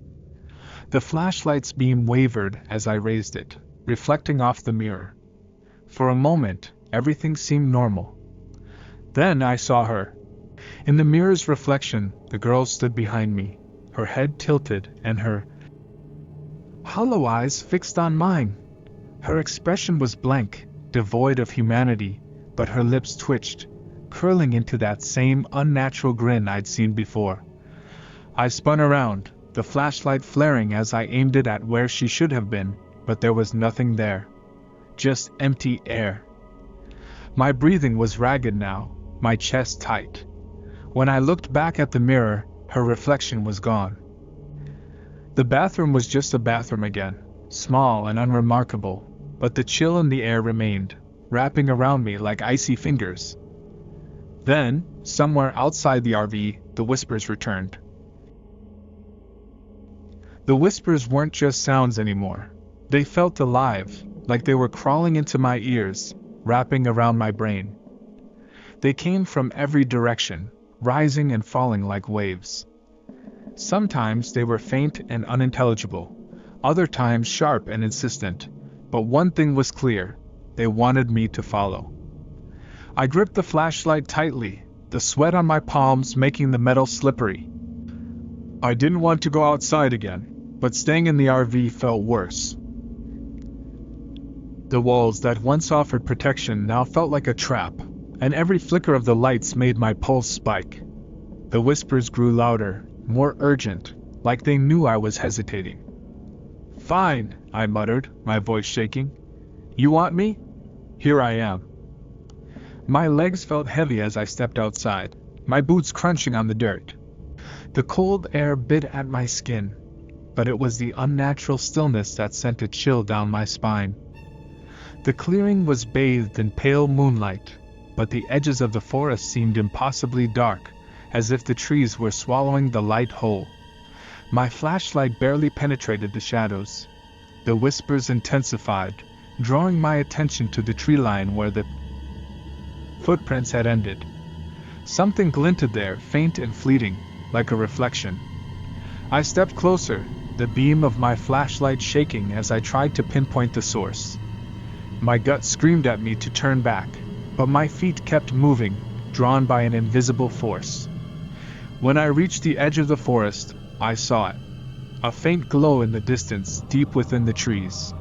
The flashlight's beam wavered as I raised it, reflecting off the mirror. For a moment, everything seemed normal. Then I saw her. In the mirror's reflection, the girl stood behind me, her head tilted and her hollow eyes fixed on mine. Her expression was blank, devoid of humanity, but her lips twitched, curling into that same unnatural grin I'd seen before. I spun around, the flashlight flaring as I aimed it at where she should have been, but there was nothing there. Just empty air. My breathing was ragged now, my chest tight. When I looked back at the mirror, her reflection was gone. The bathroom was just a bathroom again, small and unremarkable, but the chill in the air remained, wrapping around me like icy fingers. Then, somewhere outside the RV, the whispers returned. The whispers weren't just sounds anymore. They felt alive, like they were crawling into my ears, wrapping around my brain. They came from every direction, rising and falling like waves. Sometimes they were faint and unintelligible, other times sharp and insistent, but one thing was clear: they wanted me to follow. I gripped the flashlight tightly, the sweat on my palms making the metal slippery. I didn't want to go outside again, but staying in the RV felt worse. The walls that once offered protection now felt like a trap, and every flicker of the lights made my pulse spike. The whispers grew louder, more urgent, like they knew I was hesitating. "Fine," I muttered, my voice shaking. "You want me? Here I am." My legs felt heavy as I stepped outside, my boots crunching on the dirt. The cold air bit at my skin, but it was the unnatural stillness that sent a chill down my spine. The clearing was bathed in pale moonlight, but the edges of the forest seemed impossibly dark, as if the trees were swallowing the light whole. My flashlight barely penetrated the shadows. The whispers intensified, drawing my attention to the tree line where the footprints had ended. Something glinted there, faint and fleeting, like a reflection. I stepped closer, the beam of my flashlight shaking as I tried to pinpoint the source. My gut screamed at me to turn back, but my feet kept moving, drawn by an invisible force. When I reached the edge of the forest, I saw it. A faint glow in the distance, deep within the trees.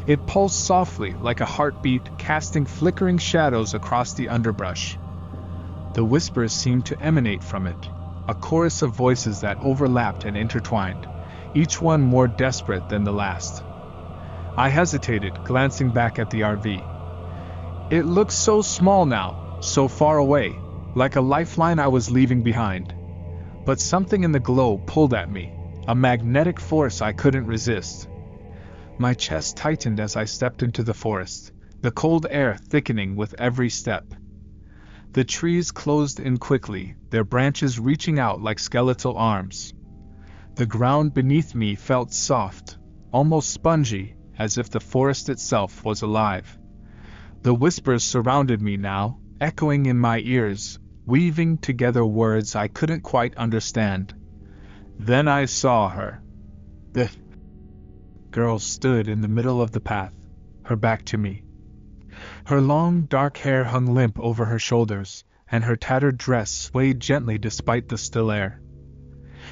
It pulsed softly, like a heartbeat, casting flickering shadows across the underbrush. The whispers seemed to emanate from it, a chorus of voices that overlapped and intertwined, each one more desperate than the last. I hesitated, glancing back at the RV. It looked so small now, so far away, like a lifeline I was leaving behind. But something in the glow pulled at me, a magnetic force I couldn't resist. My chest tightened as I stepped into the forest, the cold air thickening with every step. The trees closed in quickly, their branches reaching out like skeletal arms. The ground beneath me felt soft, almost spongy, as if the forest itself was alive. The whispers surrounded me now, echoing in my ears, weaving together words I couldn't quite understand. Then I saw her. The girl stood in the middle of the path, her back to me. Her long, dark hair hung limp over her shoulders, and her tattered dress swayed gently despite the still air.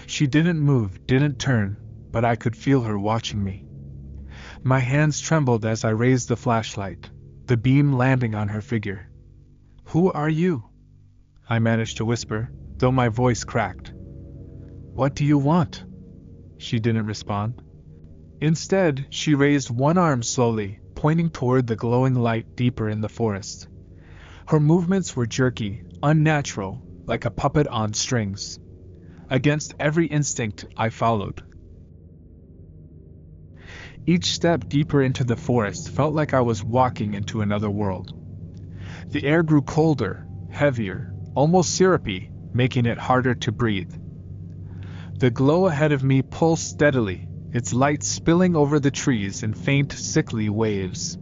She didn't move, didn't turn, but I could feel her watching me. My hands trembled as I raised the flashlight, the beam landing on her figure. "Who are you?" I managed to whisper, though my voice cracked. "What do you want?" She didn't respond. Instead, she raised one arm slowly, pointing toward the glowing light deeper in the forest. Her movements were jerky, unnatural, like a puppet on strings. Against every instinct, I followed. Each step deeper into the forest felt like I was walking into another world. The air grew colder, heavier, almost syrupy, making it harder to breathe. The glow ahead of me pulsed steadily, its light spilling over the trees in faint, sickly waves.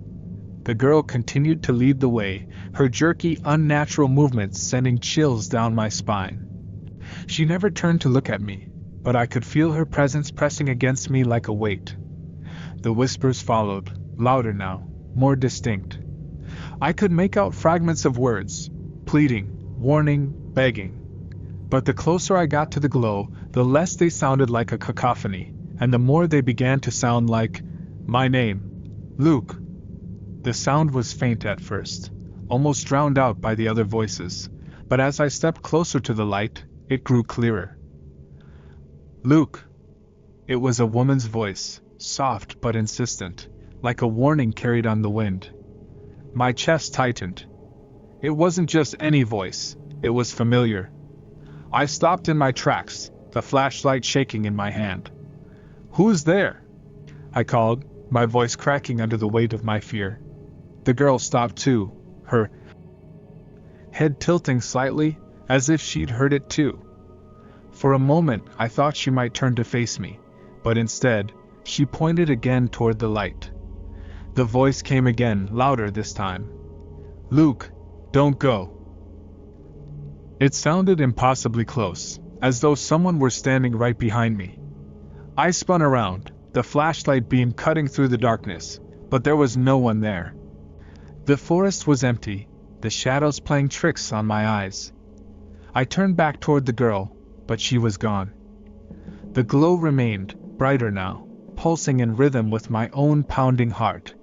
The girl continued to lead the way, her jerky, unnatural movements sending chills down my spine. She never turned to look at me, but I could feel her presence pressing against me like a weight. The whispers followed, louder now, more distinct. I could make out fragments of words, pleading, warning, begging. But the closer I got to the glow, the less they sounded like a cacophony, and the more they began to sound like, "My name, Luke." The sound was faint at first, almost drowned out by the other voices, but as I stepped closer to the light, it grew clearer. "Luke." It was a woman's voice, soft but insistent, like a warning carried on the wind. My chest tightened. It wasn't just any voice, it was familiar. I stopped in my tracks, the flashlight shaking in my hand. "Who's there?" I called, my voice cracking under the weight of my fear. The girl stopped too, her head tilting slightly, as if she'd heard it too. For a moment I thought she might turn to face me, but instead, she pointed again toward the light. The voice came again, louder this time. "Luke, don't go." It sounded impossibly close, as though someone were standing right behind me. I spun around, the flashlight beam cutting through the darkness, but there was no one there. The forest was empty, the shadows playing tricks on my eyes. I turned back toward the girl, but she was gone. The glow remained, brighter now, pulsing in rhythm with my own pounding heart.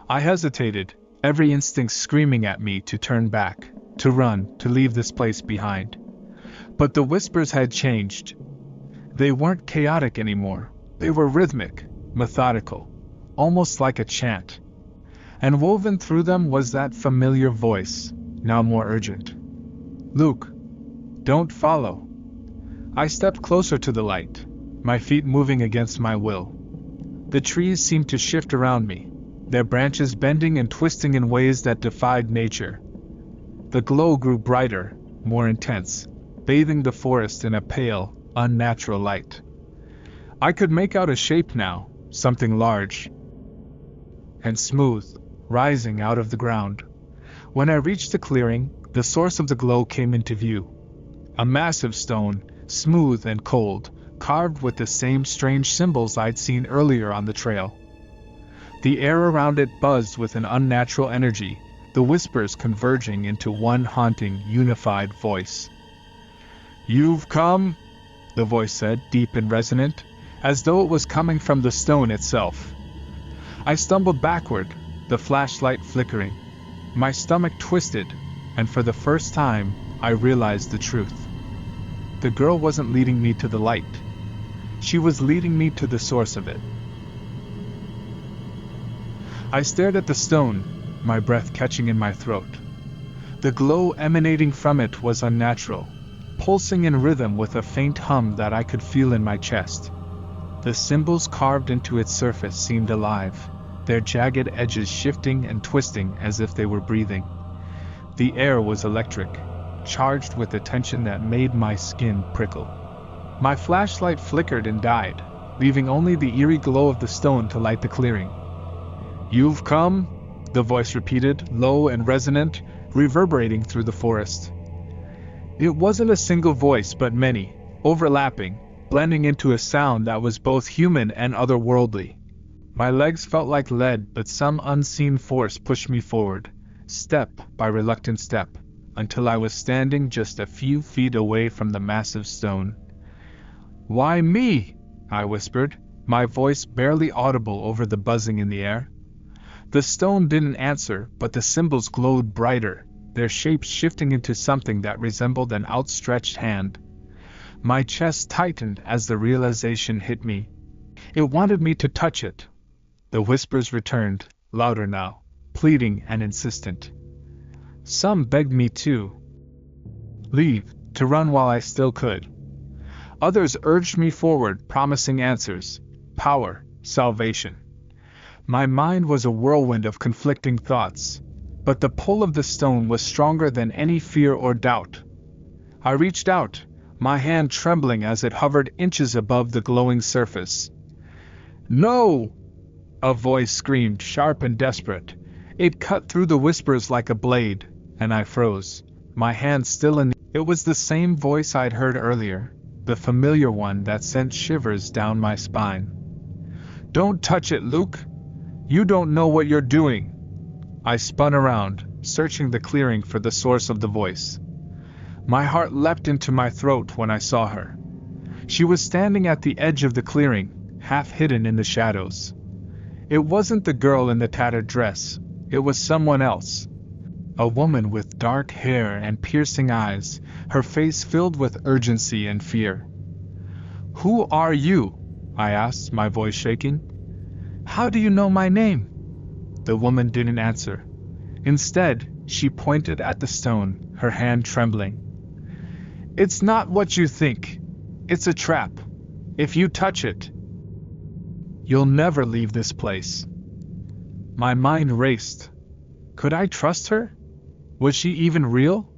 I hesitated, every instinct screaming at me to turn back, to run, to leave this place behind. But the whispers had changed. They weren't chaotic anymore. They were rhythmic, methodical, almost like a chant. And woven through them was that familiar voice, now more urgent. "Luke, don't follow." I stepped closer to the light, my feet moving against my will. The trees seemed to shift around me, their branches bending and twisting in ways that defied nature. The glow grew brighter, more intense, bathing the forest in a pale, unnatural light. I could make out a shape now, something large and smooth, rising out of the ground. When I reached the clearing, the source of the glow came into view. A massive stone, smooth and cold, carved with the same strange symbols I'd seen earlier on the trail. The air around it buzzed with an unnatural energy, the whispers converging into one haunting, unified voice. "You've come," the voice said, deep and resonant, as though it was coming from the stone itself. I stumbled backward, the flashlight flickering. My stomach twisted, and for the first time, I realized the truth. The girl wasn't leading me to the light. She was leading me to the source of it. I stared at the stone, my breath catching in my throat. The glow emanating from it was unnatural, pulsing in rhythm with a faint hum that I could feel in my chest. The symbols carved into its surface seemed alive, their jagged edges shifting and twisting as if they were breathing. The air was electric, charged with a tension that made my skin prickle. My flashlight flickered and died, leaving only the eerie glow of the stone to light the clearing. "You've come?" the voice repeated, low and resonant, reverberating through the forest. It wasn't a single voice but many, overlapping, blending into a sound that was both human and otherworldly. My legs felt like lead, but some unseen force pushed me forward, step by reluctant step, until I was standing just a few feet away from the massive stone. "Why me?" I whispered, my voice barely audible over the buzzing in the air. The stone didn't answer, but the symbols glowed brighter, their shapes shifting into something that resembled an outstretched hand. My chest tightened as the realization hit me. It wanted me to touch it. The whispers returned, louder now, pleading and insistent. Some begged me to leave, to run while I still could. Others urged me forward, promising answers, power, salvation. My mind was a whirlwind of conflicting thoughts, but the pull of the stone was stronger than any fear or doubt. I reached out, my hand trembling as it hovered inches above the glowing surface. "No!" a voice screamed, sharp and desperate. It cut through the whispers like a blade, and I froze, my hand still in the... It was the same voice I'd heard earlier, the familiar one that sent shivers down my spine. "Don't touch it, Luke! You don't know what you're doing!" I spun around, searching the clearing for the source of the voice. My heart leapt into my throat when I saw her. She was standing at the edge of the clearing, half hidden in the shadows. It wasn't the girl in the tattered dress, it was someone else. A woman with dark hair and piercing eyes, her face filled with urgency and fear. "Who are you?" I asked, my voice shaking. "How do you know my name?" The woman didn't answer. Instead, She pointed at the stone, her hand trembling. "It's not what you think. It's a trap. If you touch it, you'll never leave this place." My mind raced. Could I trust her? Was she even real?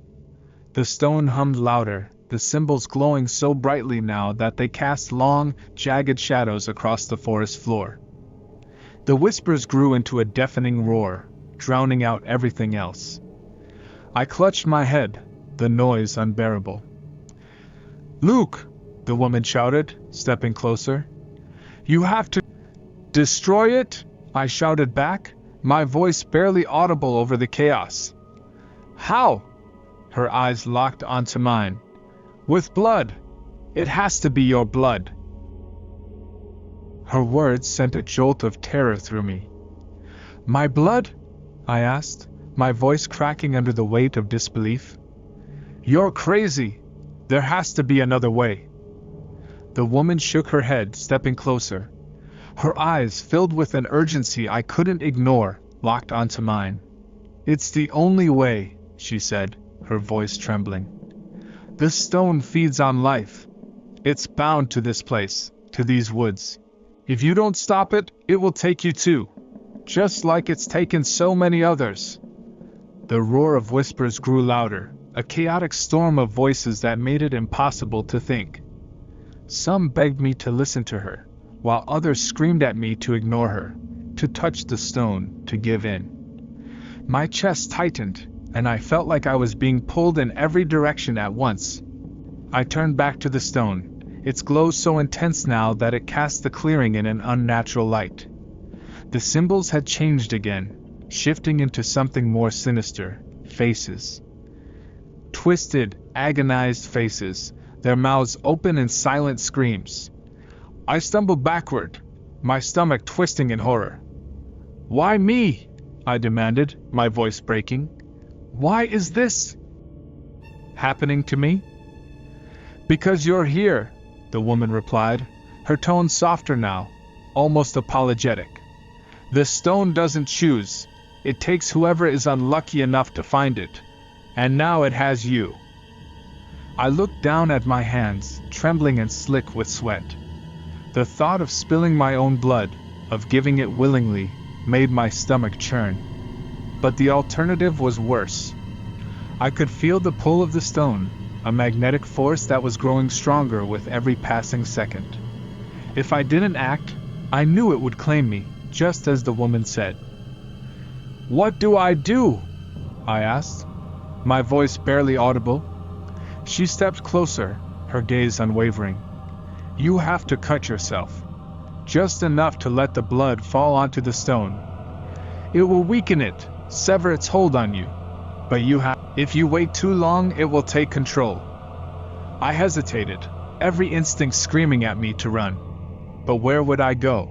The stone hummed louder, the symbols glowing so brightly now that they cast long, jagged shadows across the forest floor. The whispers grew into a deafening roar, drowning out everything else. I clutched my head, the noise unbearable. "Luke!" the woman shouted, stepping closer. "You have to destroy it!" I shouted back, my voice barely audible over the chaos. "How?" Her eyes locked onto mine. "With blood. It has to be your blood." Her words sent a jolt of terror through me. "My blood?" I asked, my voice cracking under the weight of disbelief. "You're crazy. There has to be another way." The woman shook her head, stepping closer. Her eyes, filled with an urgency I couldn't ignore, locked onto mine. "It's the only way," she said, her voice trembling. "This stone feeds on life. It's bound to this place, to these woods. If you don't stop it, it will take you too. Just like it's taken so many others." The roar of whispers grew louder, a chaotic storm of voices that made it impossible to think. Some begged me to listen to her, while others screamed at me to ignore her, to touch the stone, to give in. My chest tightened, and I felt like I was being pulled in every direction at once. I turned back to the stone, its glow so intense now that it cast the clearing in an unnatural light. The symbols had changed again, shifting into something more sinister, faces. Twisted, agonized faces, their mouths open in silent screams. I stumbled backward, my stomach twisting in horror. "Why me?" I demanded, my voice breaking. "Why is this happening to me?" "Because you're here," the woman replied, her tone softer now, almost apologetic. "The stone doesn't choose, it takes whoever is unlucky enough to find it, and now it has you." I looked down at my hands, trembling and slick with sweat. The thought of spilling my own blood, of giving it willingly, made my stomach churn. But the alternative was worse. I could feel the pull of the stone, a magnetic force that was growing stronger with every passing second. If I didn't act, I knew it would claim me, just as the woman said. "What do I do?" I asked, my voice barely audible. She stepped closer, her gaze unwavering. "You have to cut yourself. Just enough to let the blood fall onto the stone. It will weaken it, sever its hold on you. But if you wait too long, it will take control." I hesitated, every instinct screaming at me to run. But where would I go?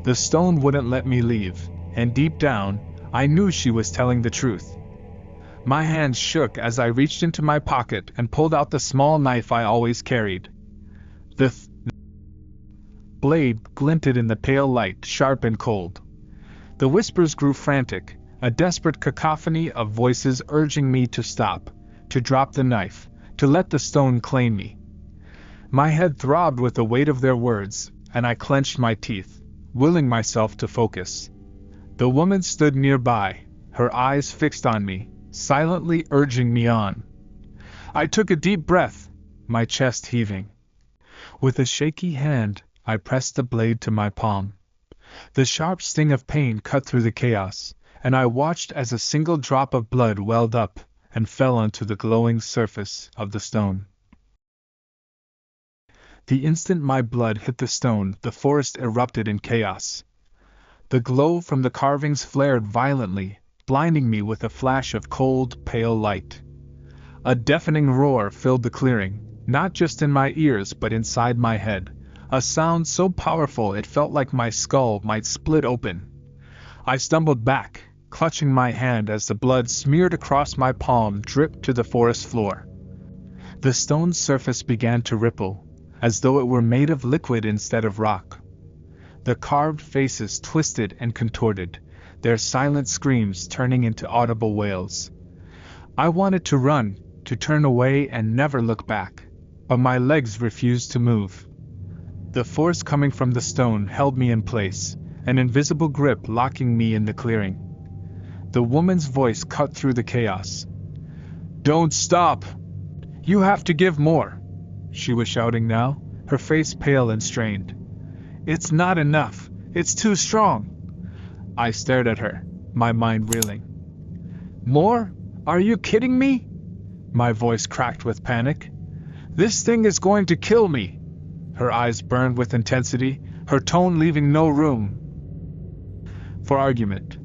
The stone wouldn't let me leave, and deep down, I knew she was telling the truth. My hands shook as I reached into my pocket and pulled out the small knife I always carried. The blade glinted in the pale light, sharp and cold. The whispers grew frantic, a desperate cacophony of voices urging me to stop, to drop the knife, to let the stone claim me. My head throbbed with the weight of their words, and I clenched my teeth, willing myself to focus. The woman stood nearby, her eyes fixed on me, silently urging me on. I took a deep breath, my chest heaving. With a shaky hand, I pressed the blade to my palm. The sharp sting of pain cut through the chaos, and I watched as a single drop of blood welled up and fell onto the glowing surface of the stone. The instant my blood hit the stone, the forest erupted in chaos. The glow from the carvings flared violently, blinding me with a flash of cold, pale light. A deafening roar filled the clearing, not just in my ears but inside my head, a sound so powerful it felt like my skull might split open. I stumbled back, clutching my hand as the blood smeared across my palm dripped to the forest floor. The stone's surface began to ripple, as though it were made of liquid instead of rock. The carved faces twisted and contorted, their silent screams turning into audible wails. I wanted to run, to turn away and never look back, but my legs refused to move. The force coming from the stone held me in place, an invisible grip locking me in the clearing. The woman's voice cut through the chaos. "Don't stop! You have to give more!" She was shouting now, her face pale and strained. "It's not enough! It's too strong!" I stared at her, my mind reeling. "More? Are you kidding me?" My voice cracked with panic. "This thing is going to kill me!" Her eyes burned with intensity, her tone leaving no room for argument.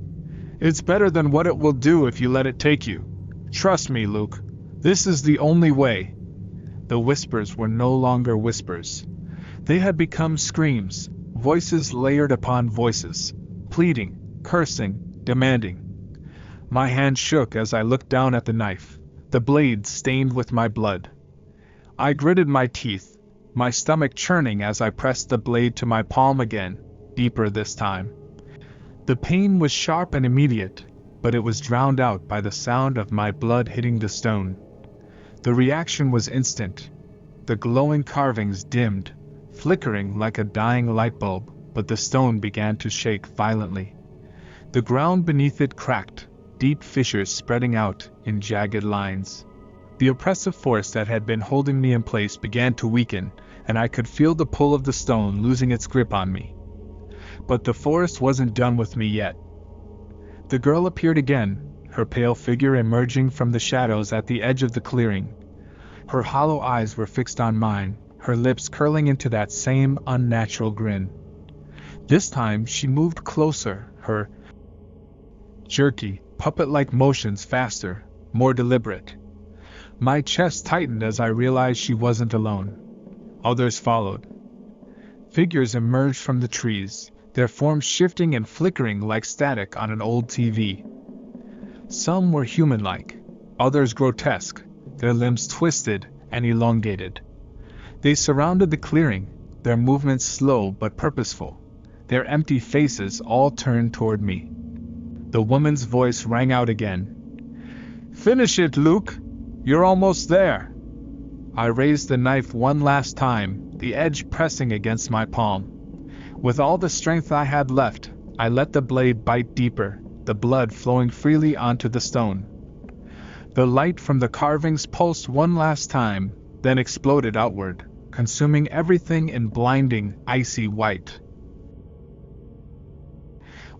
"It's better than what it will do if you let it take you. Trust me, Luke. This is the only way." The whispers were no longer whispers. They had become screams, voices layered upon voices, pleading, cursing, demanding. My hand shook as I looked down at the knife, the blade stained with my blood. I gritted my teeth, my stomach churning as I pressed the blade to my palm again, deeper this time. The pain was sharp and immediate, but it was drowned out by the sound of my blood hitting the stone. The reaction was instant. The glowing carvings dimmed, flickering like a dying light bulb, but the stone began to shake violently. The ground beneath it cracked, deep fissures spreading out in jagged lines. The oppressive force that had been holding me in place began to weaken, and I could feel the pull of the stone losing its grip on me. But the forest wasn't done with me yet. The girl appeared again, her pale figure emerging from the shadows at the edge of the clearing. Her hollow eyes were fixed on mine, her lips curling into that same unnatural grin. This time she moved closer, her jerky, puppet-like motions faster, more deliberate. My chest tightened as I realized she wasn't alone. Others followed. Figures emerged from the trees, their forms shifting and flickering like static on an old TV. Some were human-like, others grotesque, their limbs twisted and elongated. They surrounded the clearing, their movements slow but purposeful, their empty faces all turned toward me. The woman's voice rang out again. "Finish it, Luke! You're almost there!" I raised the knife one last time, the edge pressing against my palm. With all the strength I had left, I let the blade bite deeper, the blood flowing freely onto the stone. The light from the carvings pulsed one last time, then exploded outward, consuming everything in blinding, icy white.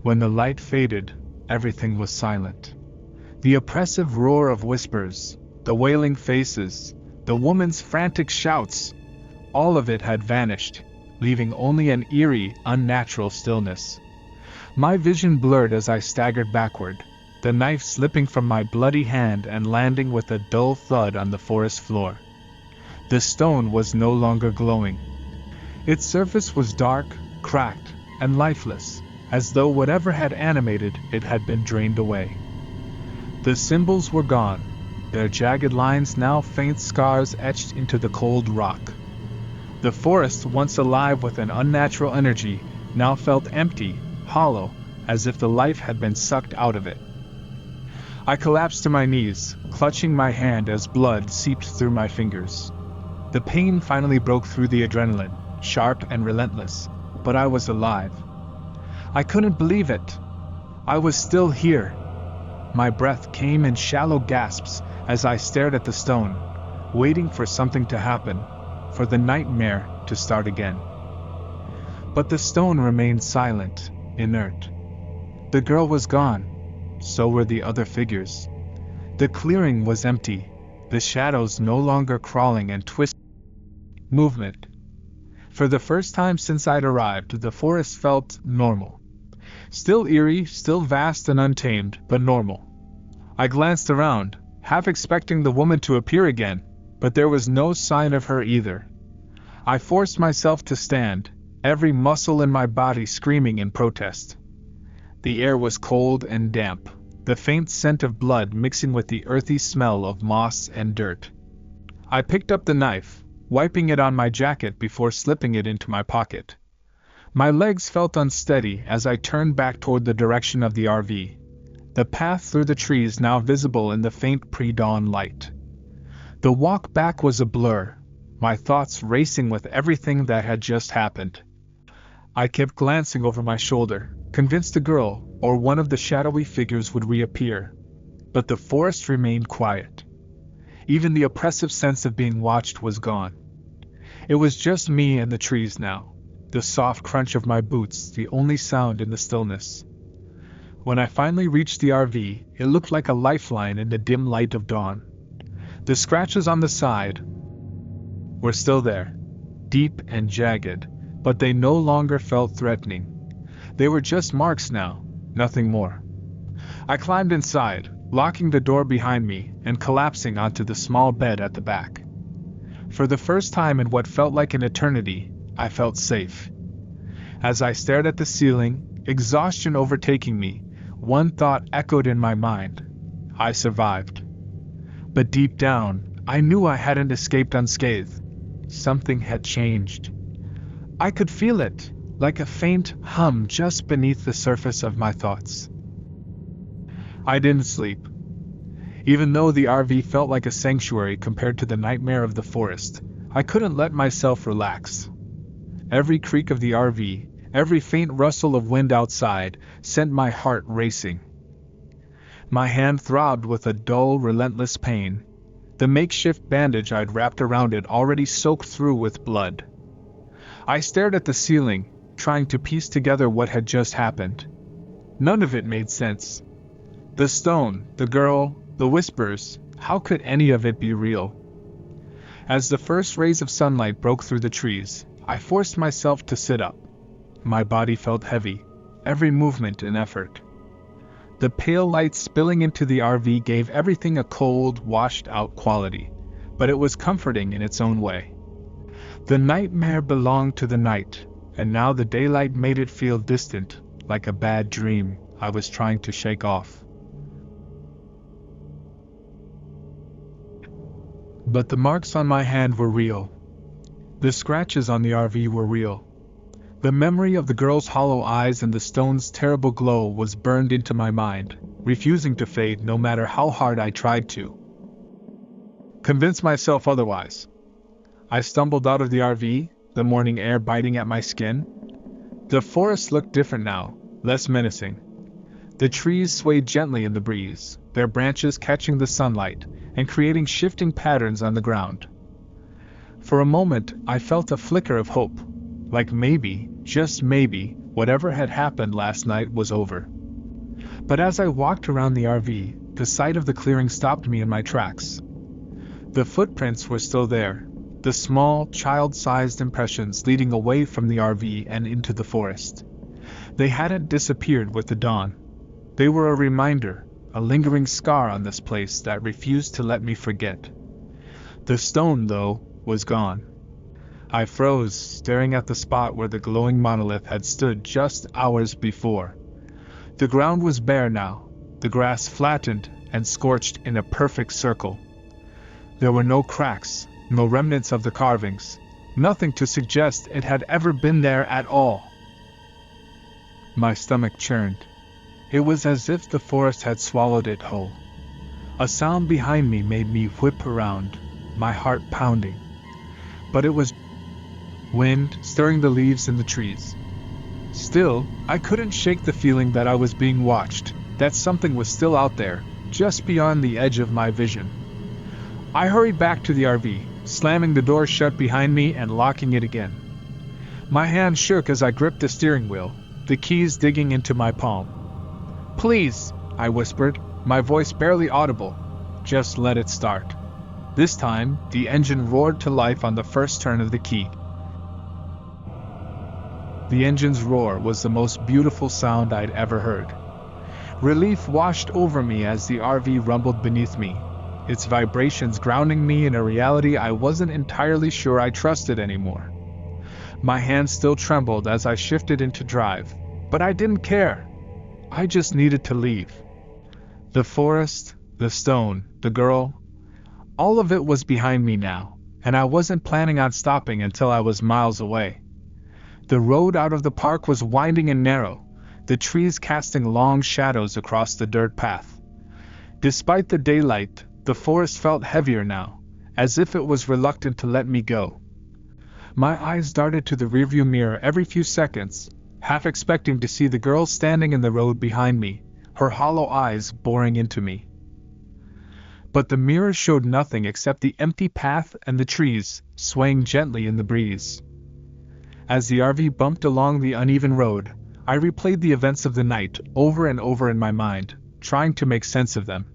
When the light faded, everything was silent. The oppressive roar of whispers, the wailing faces, the woman's frantic shouts, all of it had vanished, leaving only an eerie, unnatural stillness. My vision blurred as I staggered backward, the knife slipping from my bloody hand and landing with a dull thud on the forest floor. The stone was no longer glowing. Its surface was dark, cracked, and lifeless, as though whatever had animated it had been drained away. The symbols were gone, their jagged lines now faint scars etched into the cold rock. The forest, once alive with an unnatural energy, now felt empty, hollow, as if the life had been sucked out of it. I collapsed to my knees, clutching my hand as blood seeped through my fingers. The pain finally broke through the adrenaline, sharp and relentless, but I was alive. I couldn't believe it. I was still here. My breath came in shallow gasps as I stared at the stone, waiting for something to happen, for the nightmare to start again. But the stone remained silent, inert. The girl was gone. So were the other figures. The clearing was empty, the shadows no longer crawling and twisting. Movement. For the first time since I'd arrived, the forest felt normal. Still eerie, still vast and untamed, but normal. I glanced around, half expecting the woman to appear again, but there was no sign of her either. I forced myself to stand, every muscle in my body screaming in protest. The air was cold and damp, the faint scent of blood mixing with the earthy smell of moss and dirt. I picked up the knife, wiping it on my jacket before slipping it into my pocket. My legs felt unsteady as I turned back toward the direction of the RV, the path through the trees now visible in the faint pre-dawn light. The walk back was a blur, my thoughts racing with everything that had just happened. I kept glancing over my shoulder, convinced the girl or one of the shadowy figures would reappear, but the forest remained quiet. Even the oppressive sense of being watched was gone. It was just me and the trees now, the soft crunch of my boots the only sound in the stillness. When I finally reached the RV, it looked like a lifeline in the dim light of dawn. The scratches on the side were still there, deep and jagged, but they no longer felt threatening. They were just marks now, nothing more. I climbed inside, locking the door behind me and collapsing onto the small bed at the back. For the first time in what felt like an eternity, I felt safe. As I stared at the ceiling, exhaustion overtaking me, one thought echoed in my mind: I survived. But deep down, I knew I hadn't escaped unscathed. Something had changed. I could feel it, like a faint hum just beneath the surface of my thoughts. I didn't sleep. Even though the RV felt like a sanctuary compared to the nightmare of the forest, I couldn't let myself relax. Every creak of the RV, every faint rustle of wind outside, sent my heart racing. My hand throbbed with a dull, relentless pain, the makeshift bandage I'd wrapped around it already soaked through with blood. I stared at the ceiling, trying to piece together what had just happened. None of it made sense. The stone, the girl, the whispers, how could any of it be real? As the first rays of sunlight broke through the trees, I forced myself to sit up. My body felt heavy, every movement an effort. The pale light spilling into the RV gave everything a cold, washed-out quality, but it was comforting in its own way. The nightmare belonged to the night, and now the daylight made it feel distant, like a bad dream I was trying to shake off. But the marks on my hand were real. The scratches on the RV were real. The memory of the girl's hollow eyes and the stone's terrible glow was burned into my mind, refusing to fade no matter how hard I tried to convince myself otherwise. I stumbled out of the RV, the morning air biting at my skin. The forest looked different now, less menacing. The trees swayed gently in the breeze, their branches catching the sunlight and creating shifting patterns on the ground. For a moment, I felt a flicker of hope, like maybe, just maybe, whatever had happened last night was over. But as I walked around the RV, the sight of the clearing stopped me in my tracks. The footprints were still there, the small, child-sized impressions leading away from the RV and into the forest. They hadn't disappeared with the dawn. They were a reminder, a lingering scar on this place that refused to let me forget. The stone, though, was gone. I froze, staring at the spot where the glowing monolith had stood just hours before. The ground was bare now, the grass flattened and scorched in a perfect circle. There were no cracks, no remnants of the carvings, nothing to suggest it had ever been there at all. My stomach churned. It was as if the forest had swallowed it whole. A sound behind me made me whip around, my heart pounding. But it was wind stirring the leaves in the trees. Still, I couldn't shake the feeling that I was being watched, that something was still out there, just beyond the edge of my vision. I hurried back to the RV, slamming the door shut behind me and locking it again. My hand shook as I gripped the steering wheel, the keys digging into my palm. "Please," I whispered, my voice barely audible, "just let it start." This time, the engine roared to life on the first turn of the key. The engine's roar was the most beautiful sound I'd ever heard. Relief washed over me as the RV rumbled beneath me, its vibrations grounding me in a reality I wasn't entirely sure I trusted anymore. My hand still trembled as I shifted into drive, but I didn't care. I just needed to leave. The forest, the stone, the girl, all of it was behind me now, and I wasn't planning on stopping until I was miles away. The road out of the park was winding and narrow, the trees casting long shadows across the dirt path. Despite the daylight, the forest felt heavier now, as if it was reluctant to let me go. My eyes darted to the rearview mirror every few seconds, half expecting to see the girl standing in the road behind me, her hollow eyes boring into me. But the mirror showed nothing except the empty path and the trees, swaying gently in the breeze. As the RV bumped along the uneven road, I replayed the events of the night over and over in my mind, trying to make sense of them.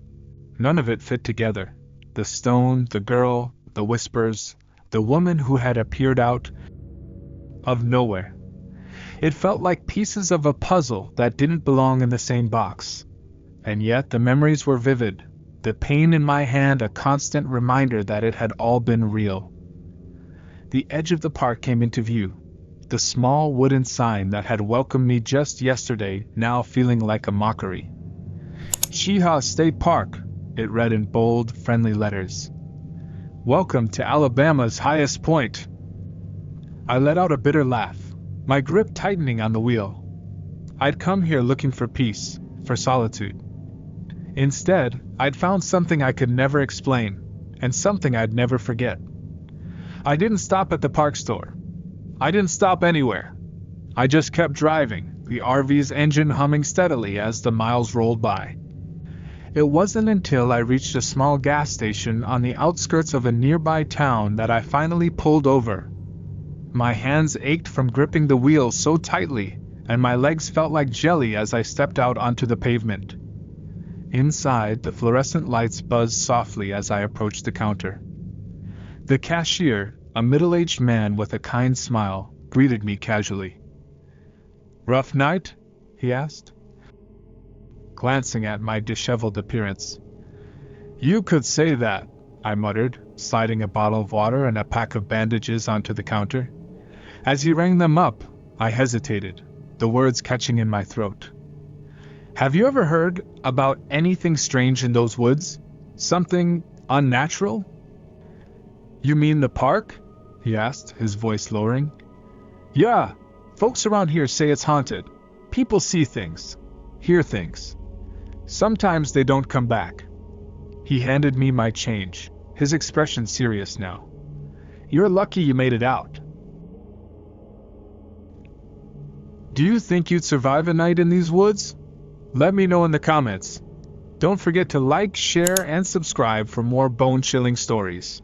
None of it fit together. The stone, the girl, the whispers, the woman who had appeared out of nowhere. It felt like pieces of a puzzle that didn't belong in the same box. And yet the memories were vivid, the pain in my hand a constant reminder that it had all been real. The edge of the park came into view, the small wooden sign that had welcomed me just yesterday now feeling like a mockery. Cheaha State Park, it read in bold, friendly letters. Welcome to Alabama's highest point. I let out a bitter laugh, my grip tightening on the wheel. I'd come here looking for peace, for solitude. Instead, I'd found something I could never explain, and something I'd never forget. I didn't stop at the park store. I didn't stop anywhere. I just kept driving, the RV's engine humming steadily as the miles rolled by. It wasn't until I reached a small gas station on the outskirts of a nearby town that I finally pulled over. My hands ached from gripping the wheel so tightly, and my legs felt like jelly as I stepped out onto the pavement. Inside, the fluorescent lights buzzed softly as I approached the counter. The cashier, a middle-aged man with a kind smile, greeted me casually. "Rough night?" he asked, glancing at my disheveled appearance. "You could say that," I muttered, sliding a bottle of water and a pack of bandages onto the counter. As he rang them up, I hesitated, the words catching in my throat. "Have you ever heard about anything strange in those woods? Something unnatural?" "You mean the park?" he asked, his voice lowering. "Yeah, folks around here say it's haunted. People see things, hear things. Sometimes they don't come back." He handed me my change, his expression serious now. "You're lucky you made it out." Do you think you'd survive a night in these woods? Let me know in the comments. Don't forget to like, share, and subscribe for more bone-chilling stories.